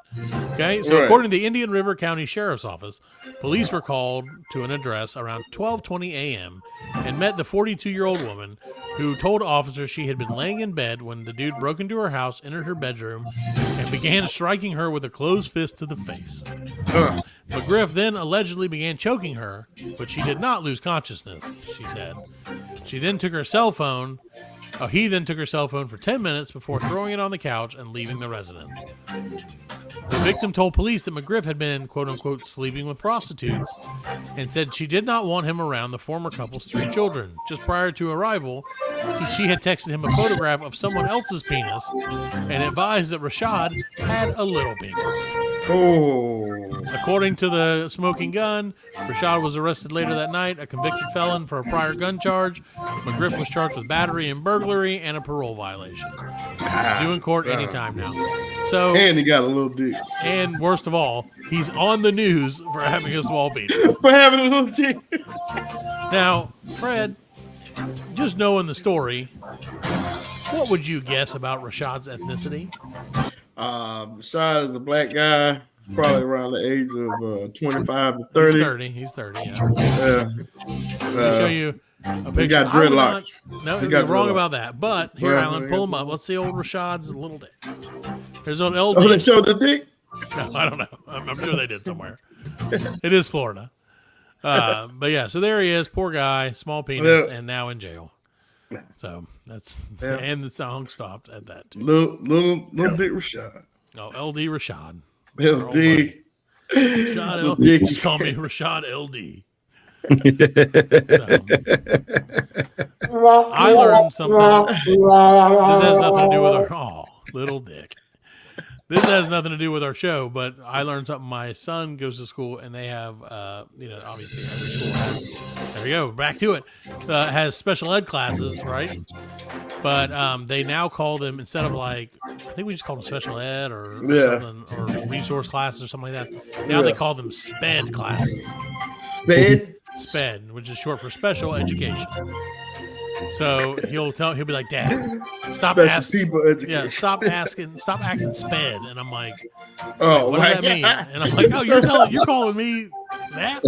Okay, so Right. according to the Indian River County Sheriff's Office, police were called to an address around 12:20 a.m. and met the 42-year-old woman who told officers she had been laying in bed when the dude broke into her house, entered her bedroom, and began striking her with a closed fist to the face. McGriff then allegedly began choking her, but she did not lose consciousness, she said. She then took her cell phone. He then took her cell phone for 10 minutes before throwing it on the couch and leaving the residence. The victim told police that McGriff had been, quote-unquote, sleeping with prostitutes and said she did not want him around the former couple's 3 children. Just prior to arrival, she had texted him a photograph of someone else's penis and advised that Rashad had a little penis. Oh. According to the Smoking Gun, Rashad was arrested later that night, a convicted felon for a prior gun charge. McGriff was charged with battery and burglary and a parole violation. He's due in court anytime now. So, And he got a little dick. and worst of all, he's on the news for having a small penis. For having a little dick. Now, Fred, just knowing the story, what would you guess about Rashad's ethnicity? Rashad is a black guy, probably around the age of 25 to 30. He's 30, yeah. Yeah. Let me show you a picture. He got I would dreadlocks. No, He you're got wrong dreadlocks. about that. But here, Well, Alan, he pull got him up. Let's see old Rashad's little dick. There's an LD. Oh, they showed the dick? No, I don't know. I'm sure they did somewhere. It is Florida. But yeah, so there he is. Poor guy, small penis, Yeah. and now in jail. So that's Yeah. and the song stopped at that too. Little dick Rashad. Oh, LD Rashad. Little dick. Rashad Little LD. dick. Just call me Rashad LD. I learned something. This has nothing to do with our little dick. This has nothing to do with our show, but I learned something. My son goes to school, and they have, obviously every school has. There we go. Back to it. Has special ed classes, right? But they now call them, instead of I think we just call them special ed or something, or resource classes or something like that. Now they call them SPED classes. Sped? SPED, which is short for special education. So he'll be like, Dad, stop Special asking. people education. Yeah, stop acting sped. And I'm like, Oh, what does that mean? And I'm like, oh, you're calling me that?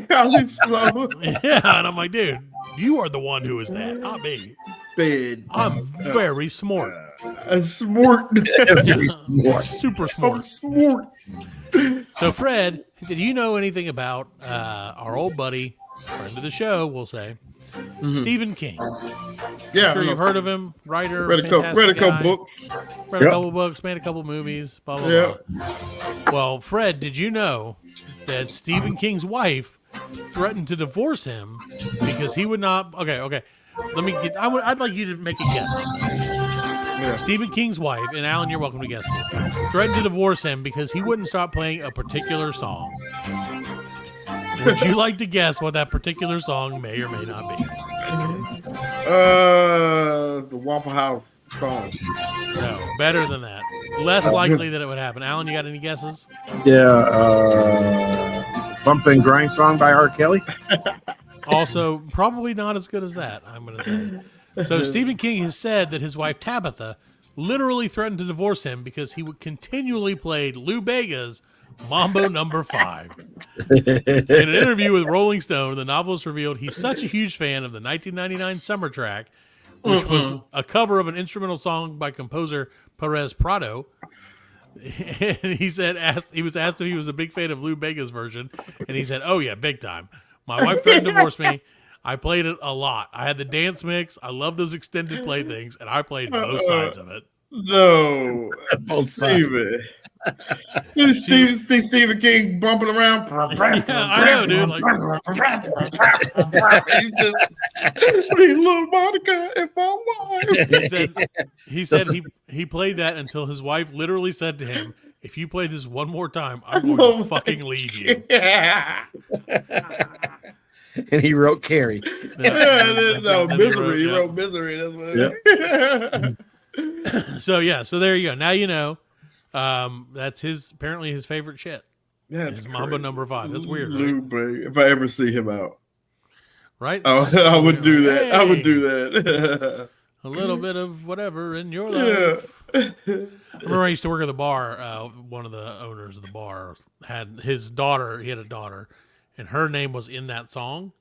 Call me slow. Yeah, and I'm like, dude, you are the one who is that, not me. Sped. I'm very smart. Smart. Super I'm smart. smart. So Fred, did you know anything about our old buddy, friend of the show, we'll say, Stephen King? Yeah. I'm sure you've heard of him, writer, Read a couple fantastic guy. books. Read a couple books, made a couple movies, blah, blah, Yeah. blah. Well, Fred, did you know that Stephen King's wife threatened to divorce him because he would not... Okay. I'd like you to make a guess on this. Yeah. Stephen King's wife, and Alan, you're welcome to guess too, threatened to divorce him because he wouldn't stop playing a particular song. Would you like to guess what that particular song may or may not be? The Waffle House song. No, better than that. Less likely that it would happen. Alan, you got any guesses? Yeah, Bump and Grind song by R. Kelly. Also, probably not as good as that, I'm going to say. So Stephen King has said that his wife Tabitha literally threatened to divorce him because he would continually play Lou Bega's Mambo Number 5. In an interview with Rolling Stone, the novelist revealed he's such a huge fan of the 1999 Summer Track, which was a cover of an instrumental song by composer Perez Prado. And he was asked if he was a big fan of Lou Bega's version, and he said, "Oh yeah, big time. My wife threatened to divorce me. I played it a lot. I had the dance mix. I love those extended play things, and I played both sides of it." No. Both sides. Stephen King bumping around. Yeah, I know, dude. Like, He just little Monica and my wife. he said he played that until his wife literally said to him, "If you play this one more time, I'm going to fucking leave you." Yeah. And he wrote Carrie. No, That's misery. He yeah. wrote misery. That's what it is. So there you go. Now you know. That's apparently his favorite shit. That's His Mambo Number 5. That's weird, right? Lou Bega. If I ever see him out, Right? I would do that. I would Hey, do that. a little bit of whatever in your Yeah. life. I remember I used to work at the bar. One of the owners of the bar had his daughter. He had a daughter, and her name was in that song,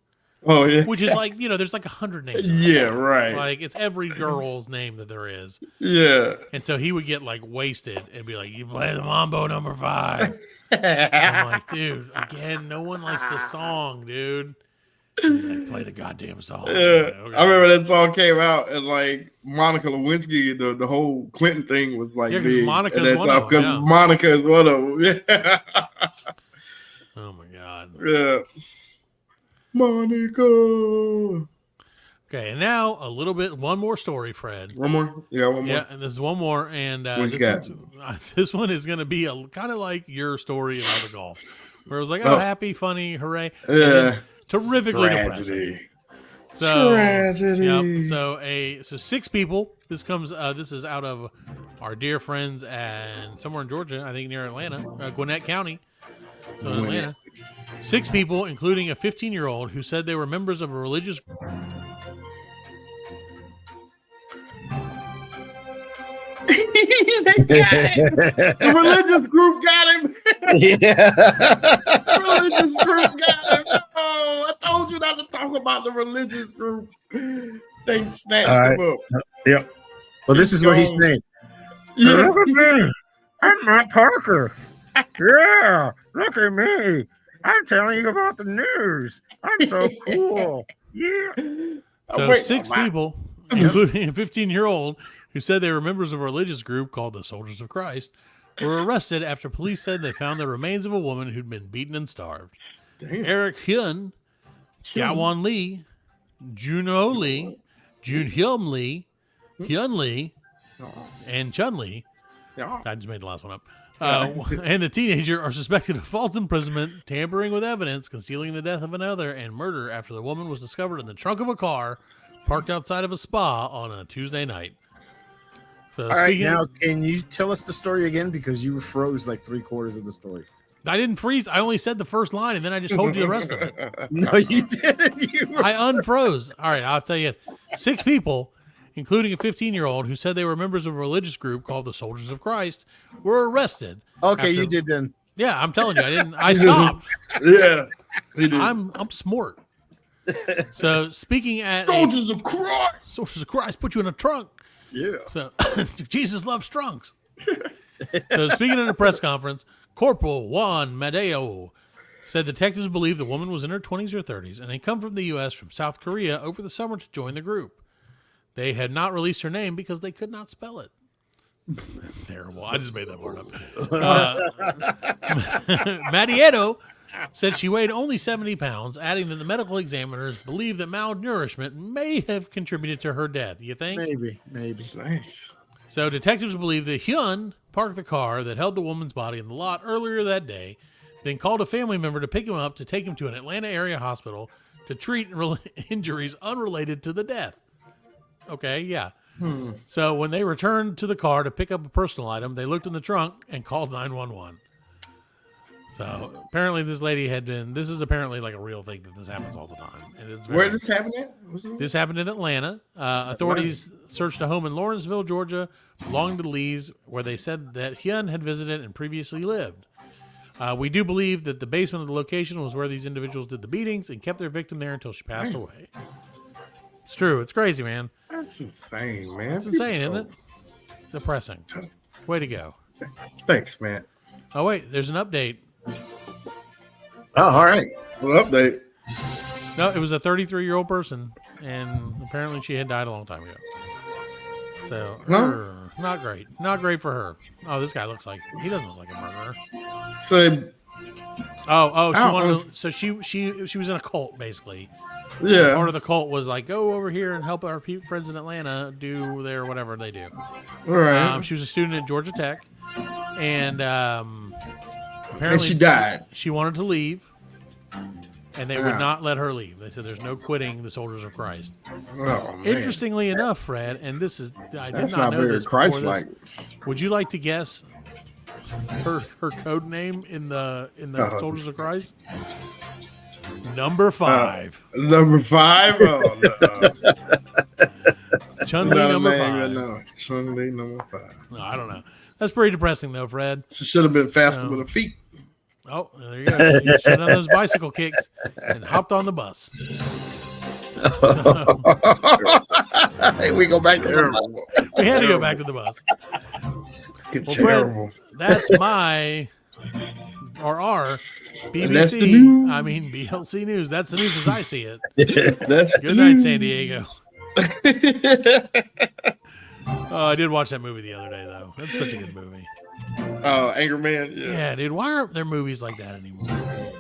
Oh yeah. which is like, there's like 100 names. in that Yeah, song. right. Like it's every girl's name that there is. Yeah. And so he would get like wasted and be like, "You play the Mambo number 5." I'm like, dude, again, no one likes this song, dude. And he's like, "Play the goddamn song." Yeah. Okay. I remember that song came out and like Monica Lewinsky, the whole Clinton thing was like Yeah, 'cause big Monica's at that one of time, them, 'cause yeah. Monica is one of them. Yeah. Oh my god. Yeah. Monica. Okay, and now one more story, Fred. One more? Yeah, one more. Yeah, and this is one more, and What you got? this one is going to be kind of like your story about the golf, where it was like, oh, happy, funny, hooray, and Yeah. then terrifically depressing. Tragedy. So, Tragedy. yep, so 6 people. This is out of our dear friends and somewhere in Georgia, I think near Atlanta, Gwinnett County. So in Atlanta, 6 people, including a 15-year-old, who said they were members of a religious. The religious group got him. Yeah. The religious group got him. Oh, I told you not to talk about the religious group. They snatched All him up. Yep. Well, this is what he's saying. Yeah. Look at me. I'm Matt Parker. Yeah. Look at me. I'm telling you about the news. I'm so cool. Yeah. So Wait, 6 wow. people, including a 15-year-old, who said they were members of a religious group called the Soldiers of Christ, were arrested after police said they found the remains of a woman who'd been beaten and starved. Damn. Eric Hyun, Hyun Lee, Junho Lee, Junhyum Lee, Hyun Lee, and Chun Lee. I just made the last one up. And the teenager are suspected of false imprisonment, tampering with evidence, concealing the death of another, and murder after the woman was discovered in the trunk of a car parked outside of a spa on a Tuesday night. So All right, now can you tell us the story again, because you froze like 3/4 of the story. I didn't freeze. I only said the first line, and then I just told you the rest of it. No, you didn't. You were... I unfroze. All right, I'll tell you. 6 people, including a 15-year-old who said they were members of a religious group called the Soldiers of Christ, were arrested. Okay, after- you did then. Yeah, I'm telling you, I didn't. I stopped. Yeah. He did. I'm smart. So speaking at Soldiers of Christ. Soldiers of Christ, put you in a trunk. Yeah. So Jesus loves trunks. So speaking at a press conference, Corporal Juan Madeo said detectives believe the woman was in her 20s or 30s and had come from the U.S. from South Korea over the summer to join the group. They had not released her name because they could not spell it. That's terrible. I just made that part up. Madiedo said she weighed only 70 pounds, adding that the medical examiners believe that malnourishment may have contributed to her death. You think? Maybe. Nice. So detectives believe that Hyun parked the car that held the woman's body in the lot earlier that day, then called a family member to pick him up to take him to an Atlanta area hospital to treat injuries unrelated to the death. Okay, yeah. So when they returned to the car to pick up a personal item, they looked in the trunk and called 911. So apparently this lady this is apparently like a real thing that this happens all the time. And it's Where did this happen at? This happened in Atlanta. Authorities searched a home in Lawrenceville, Georgia, belonging to the Lees, where they said that Hyun had visited and previously lived. We do believe that the basement of the location was where these individuals did the beatings and kept their victim there until she passed away. It's true. It's crazy, man. That's insane, man. It's insane, isn't it? Depressing. Way to go. Thanks, man. Oh, wait. There's an update. Oh, all right. Well, update. No, it was a 33-year-old person, and apparently she had died a long time ago. So, not great. Not great for her. Oh, this guy looks like he doesn't look like a murderer. So, she was in a cult basically. yeah. Part of the cult was like, go over here and help our friends in Atlanta do their whatever they do. All right. She was a student at Georgia Tech, and apparently And she died. She wanted to leave, and they would Yeah. not let her leave. They said, "There's no quitting the Soldiers of Christ." Oh, man. Interestingly enough, Fred, and this is I did That's not not know very this before Christ-like. this. Would you like to guess her code name in the Soldiers of Christ? Number 5. Number 5. Oh, no. Chun-Li Not a number name, 5. no. Chun-Li number 5. No, I don't know. That's pretty depressing, though, Fred. She should have been faster So- with her feet. Oh, there you go. You should have done those bicycle kicks and hopped on the bus. Hey, we go back to the Terrible. We had to go back to the bus. Terrible. That's my or our BBC. that's the news. I mean BLC news. That's the news as I see it. That's Good night, San Diego. Oh, I did watch that movie the other day though. That's such a good movie. Angry Man. Yeah. Yeah, dude. Why aren't there movies like that anymore?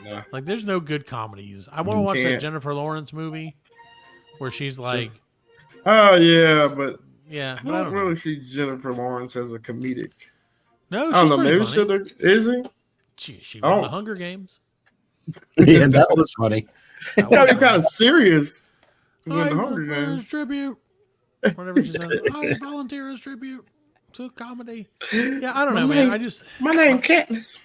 Nah. Like, there's no good comedies. I want to You watch that can't. Jennifer Lawrence movie where she's like, Oh yeah, but yeah, I but I don't don't know. really see Jennifer Lawrence as a comedic. No, I don't know. she's Maybe pretty funny. is he? She won Oh. the Hunger Games. Yeah, that was funny. That Yeah, was they're kind of serious. When I the Hunger volunteer as Games. tribute. Whatever she said. I volunteer as tribute to comedy. Yeah, I don't know, man. I just My name Katniss.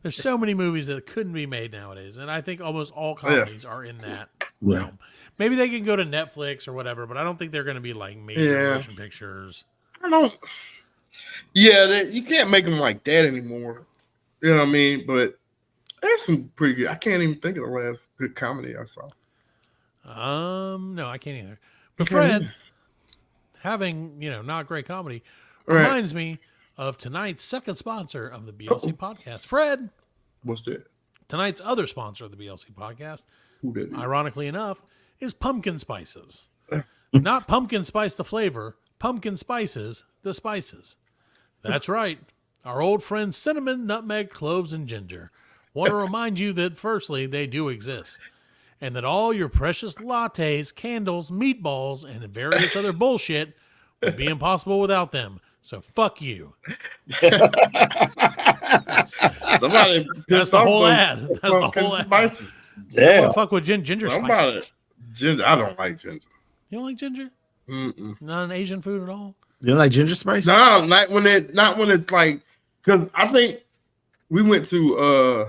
there's so many movies that couldn't be made nowadays, and I think almost all Oh, yeah. comedies are in that Yeah. realm. Maybe they can go to Netflix or whatever, but I don't think they're going to be like major Yeah. motion pictures. I don't. Yeah, you can't make them like that anymore. You know what I mean? But there's some pretty good. I can't even think of the last good comedy I saw. No, I can't either. But Okay. Fred, having not great comedy, Right. reminds me of tonight's second sponsor of the BLC podcast. Fred, What's that? tonight's other sponsor of the BLC podcast, Who did it? ironically enough, is Pumpkin Spices. Not pumpkin spice the flavor, pumpkin spices the spices. That's right. Our old friends cinnamon, nutmeg, cloves, and ginger. Want to remind you that firstly, they do exist. And that all your precious lattes, candles, meatballs, and various other bullshit would be impossible without them. So fuck you. Somebody That's pissed the off whole those ad. That's the pumpkin whole ad. spices. Well, fuck with ginger spice. Somebody. Ginger. I don't like ginger. You don't like ginger? Mm-mm. Not an Asian food at all? You don't like ginger spice? No, not when it's like, because I think we went to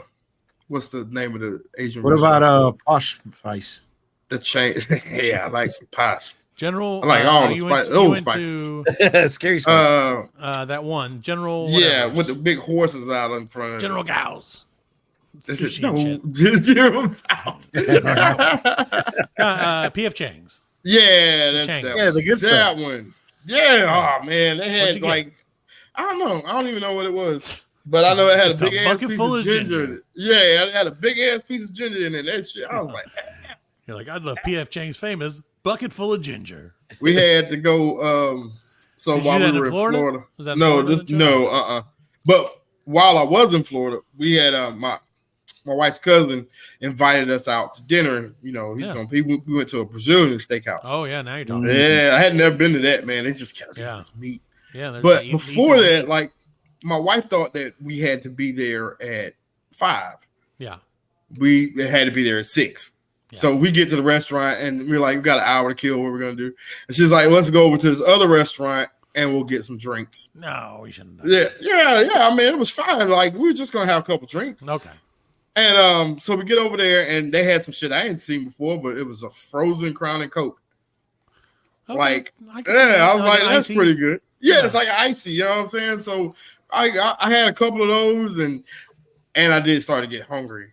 what's the name of the Asian? What about posh spice? the chain? Yeah, I like some pies. General. I like all the you went- spice- you those went spices. Scary spice. Uh, that one. General. yeah, whatever. with the big horses out in front of it. General Gauss. This is Sushi and no shit. General's house. PF Chang's. Yeah, that's Chang. that. Yeah, the good that stuff. one. Yeah, oh man, they What'd had you get? like I don't know. I don't even know what it was, but I know it had Just a a big ass bucket piece full of of ginger. ginger. Yeah, it had a big ass piece of ginger in it. That shit. I was like, You're like, I love PF Chang's famous bucket full of ginger. we had to go. So Did you while do that we in were in Florida? Florida, Was that in no, Florida this that you no, But while I was in Florida, we had my wife's cousin invited us out to dinner. You know, Yeah. we went to a Brazilian steakhouse. Oh yeah, now you're talking. Yeah, I had never been to that, man. They just kept Yeah. this meat. Yeah, there's But that before meat- that, like my wife thought that we had to be there at 5. yeah, We had to be there at 6. Yeah. So we get to the restaurant and we're like, we got an hour to kill. What we're gonna do? And she's like, let's go over to this other restaurant and we'll get some drinks. no, we shouldn't. Have done Yeah. I mean, it was fine. Like we were just gonna have a couple drinks. that. Okay. And so we get over there and they had some shit I hadn't seen before, but it was a frozen Crown and Coke. Okay. Like, I can see Yeah, that. I was like, an that's icy- pretty good. Yeah, Yeah. it's like icy, you know what I'm saying? So I had a couple of those and I did start to get hungry.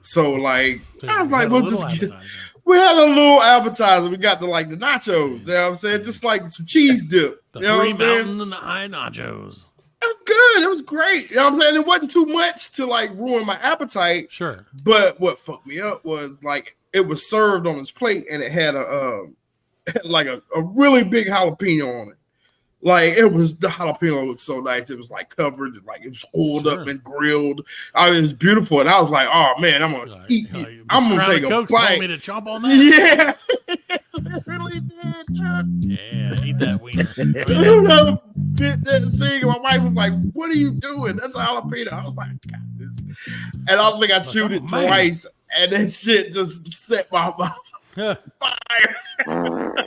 So like So I was you like, had a we'll little just get appetizer. we had a little appetizer. We got the the nachos, you know what I'm saying? Just like some cheese dip. The You know what three I'm saying? mountain and the high nachos. It was good. It was great. You know what I'm saying? It wasn't too much to like ruin my appetite. Sure. But what fucked me up was like it was served on his plate and it had a really big jalapeno on it. Like it was the jalapeno looked so nice. It was like covered, like it was oiled up Sure. and grilled. It was beautiful, and I was like, "Oh man, I'm gonna eat You're it. like, I'm gonna Crown take and a Cokes told me bite." to chomp on that. Yeah, it really did. Chuck. Yeah, eat that wiener. You know, bit that thing. And my wife was like, "What are you doing? That's a jalapeno." I was like, "I got this," and I think I chewed it oh, man. twice, and that shit just set my mouth on fire.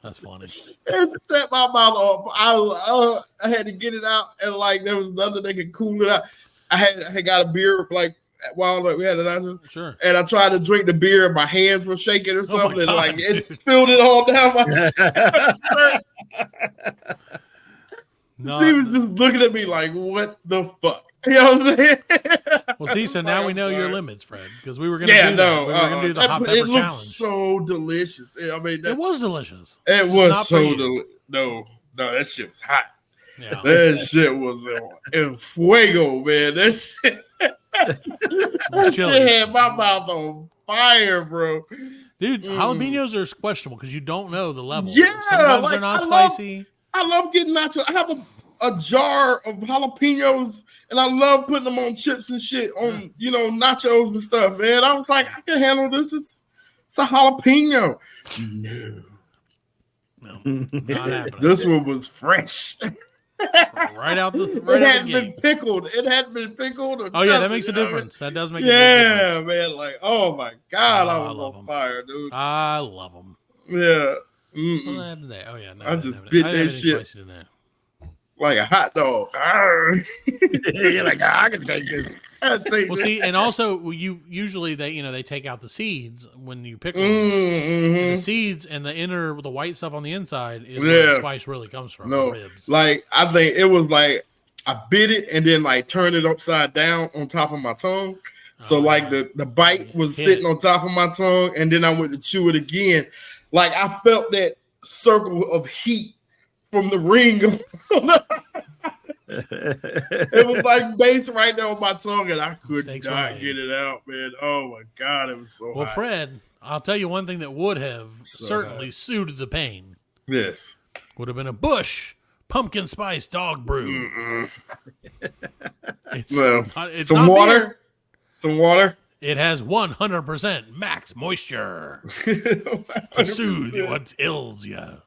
That's funny. It set my mouth off. I had to get it out, and like there was nothing that could cool it out. I had got a beer, like while we had the nachos. Sure. And I tried to drink the beer, and my hands were shaking or something, and God, like it dude. spilled it all down my shirt. No, She was just looking at me like, "What the fuck?" You know what I'm saying? well, see, so I was now like, we I'm know your sorry. limits, Fred, because we were going to Yeah, do that. no, We were going to do the hot pepper it looked challenge. so delicious. I mean, It that, was delicious. it not was for so you. no, that shit was hot. Yeah. That shit was in fuego, man. That shit, that chili. shit had my mouth on fire, bro. Dude, jalapenos are questionable because you don't know the level. Yeah, Sometimes like, they're not I love- spicy. I love getting nachos. I have a jar of jalapenos, and I love putting them on chips and shit on nachos and stuff. Man, I was like, I can handle this. It's a jalapeno. No, No, not happening. this one was fresh. right out the It right out hadn't the been gate. pickled. It hadn't been pickled. Or Oh yeah, that nothing, makes a you know what I mean? difference. That does make a big Yeah, difference. man. Like, oh my god, Oh, I I was love on 'em. fire, dude. I love them. Yeah. What Mm-mm. did I have today? Oh yeah, no, I didn't just have bit I didn't that have anything shit. spicy today. Like a hot dog. You're like, I can take this. I take Well, that. see, and also you usually they take out the seeds when you pick them. Mhm. The seeds and the white stuff on the inside is where the Yeah. spice really comes from. No, The ribs. like I think it was like I bit it and then like turned it upside down on top of my tongue. So Oh, like yeah. the bite was Hit sitting it. on top of my tongue, and then I went to chew it again. Like I felt that circle of heat from the ring. It was like base right there on my tongue, and I could Mistakes not were made. get it out, man. Oh my god, it was so Well, hot. Fred, I'll tell you one thing that would have So certainly soothed the pain Yes. would have been a Bush pumpkin spice dog brew. It's Well, it's some not water. beer. Some water. It has 100% max moisture to soothe 100%. what ails you.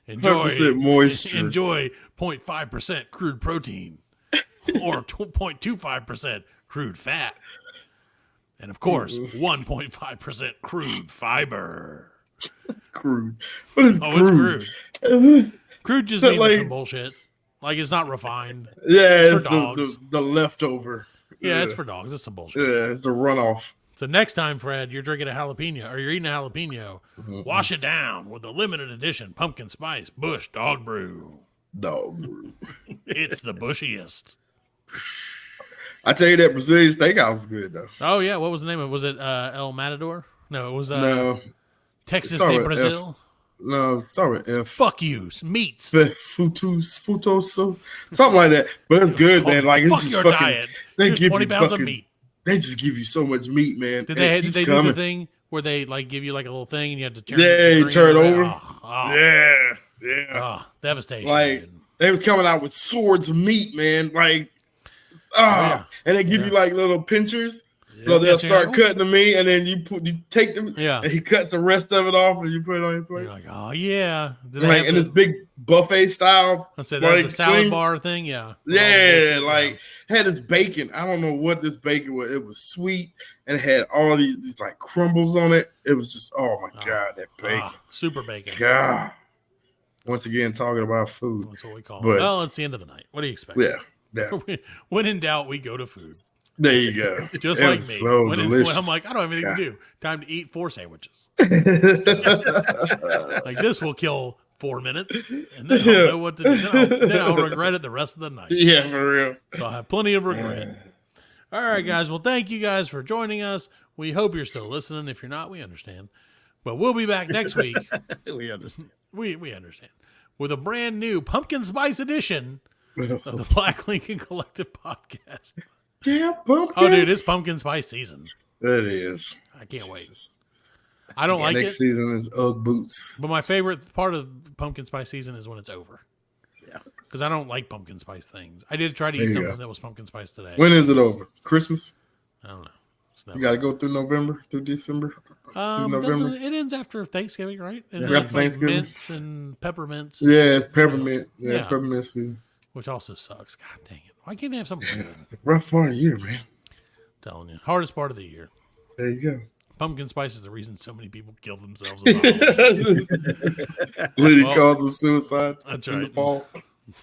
Enjoy 100% moisture. Enjoy 0.5% crude protein or 0.25% crude fat. And of course, 1.5% crude fiber. Crude. What is Oh, it's crude? crude. Crude just So, means like- it's some bullshit. Like it's not refined. Yeah, for it's dogs. the leftover. Yeah, it's for dogs. It's some bullshit. Yeah, it's the runoff. So next time, Fred, you're drinking a jalapeno or you're eating a jalapeno, Mm-hmm. wash it down with a limited edition pumpkin spice Bush dog brew. Dog. It's the bushiest. I tell you that Brazilian steakhouse was good though. Oh yeah, what was the name of it? Was it El Matador? No, it was No, Texas sorry, de Brazil. no, sorry, F. Fuck you, meats. Futoso, something like that. But it's good, man. Like it's Fuck just your fucking. diet. They Here's give 20 you pounds fucking. of meat. They just give you so much meat, man. Did and they it did keeps they do coming. the thing where they like give you like a little thing and you have to turn Yeah, the you green turn it way? over. Oh, Yeah. devastation. Like dude. they was coming out with swords of meat, man. Like, yeah. and they give Yeah. you like little pinchers. Yeah, So they'll yes, start yeah. cutting the meat, and then you take them, Yeah. and he cuts the rest of it off, and you put it on your plate. You're like, oh yeah. Do they Like have in the- this big buffet style. I said that's like, the salad thing. bar thing, yeah. Yeah, Oh, like had this bacon. I don't know what this bacon was. It was sweet and it had all these like crumbles on it. It was just oh my Oh. god, that bacon. super bacon. God. Once again, talking about food. That's what we call it. But- Well, it's the end of the night. What do you expect? Yeah, When in doubt, we go to food. there you go. Just It like me. was so when delicious. I'm like, I don't have anything God. to do. Time to eat 4 sandwiches. yeah, Like this will kill 4 minutes, and then I'll know what to do. Then I'll regret it the rest of the night. for real. So I'll have plenty of regret. All right, guys. Well, thank you guys for joining us. We hope you're still listening. If you're not, we understand. But we'll be back next week. We understand. We understand. With a brand new pumpkin spice edition of the Black Lincoln Collective podcast. Yeah, pumpkins. Oh, dude, it's pumpkin spice season. It is. I can't wait. Jesus. I don't like Next it, season is Ugg boots. but my favorite part of pumpkin spice season is when it's over. Yeah. Because I don't like pumpkin spice things. I did try to There eat you something go. that was pumpkin spice today. When is it over? Christmas? I don't know. It's You never- got to go through November, through December. Doesn't- November? it ends after Thanksgiving, right? And Yeah. then it's After like Thanksgiving. mints and peppermints, Yeah, it's peppermint. Yeah, Yeah. peppermint season. which also sucks. God dang it! Why can't they have something good? I'm Rough part of the year, man. telling you, hardest part of the year. There you go. Pumpkin spice is the reason so many people kill themselves. About Halloween. Lady Well, causes suicide that's in the right. fall.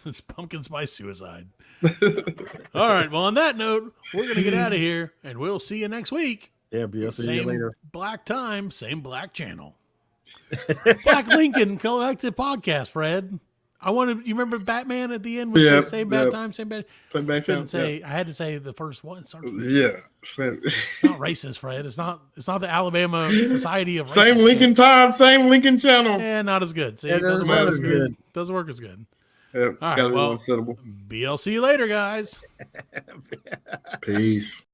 It's pumpkin spice suicide. All right. Well, on that note, we're going to get out of here, and we'll see you next week. Yeah, BS. See you Same later. black time, same black channel. Black Lincoln Collective Podcast, Fred. You remember Batman at the end would Yeah, say same bad yeah. time, same bad. Play back Couldn't down, say. I had to say the first one. It starts with yeah. It's not racist, Fred. It's not the Alabama Society of Same Racist Lincoln shit. time, same Lincoln channel. Yeah, not as good. See, Yeah, it doesn't doesn't work sound as as good. good. Doesn't work as good. Yep, it's All right, gotta be well- one syllable. BLC later, guys. Peace.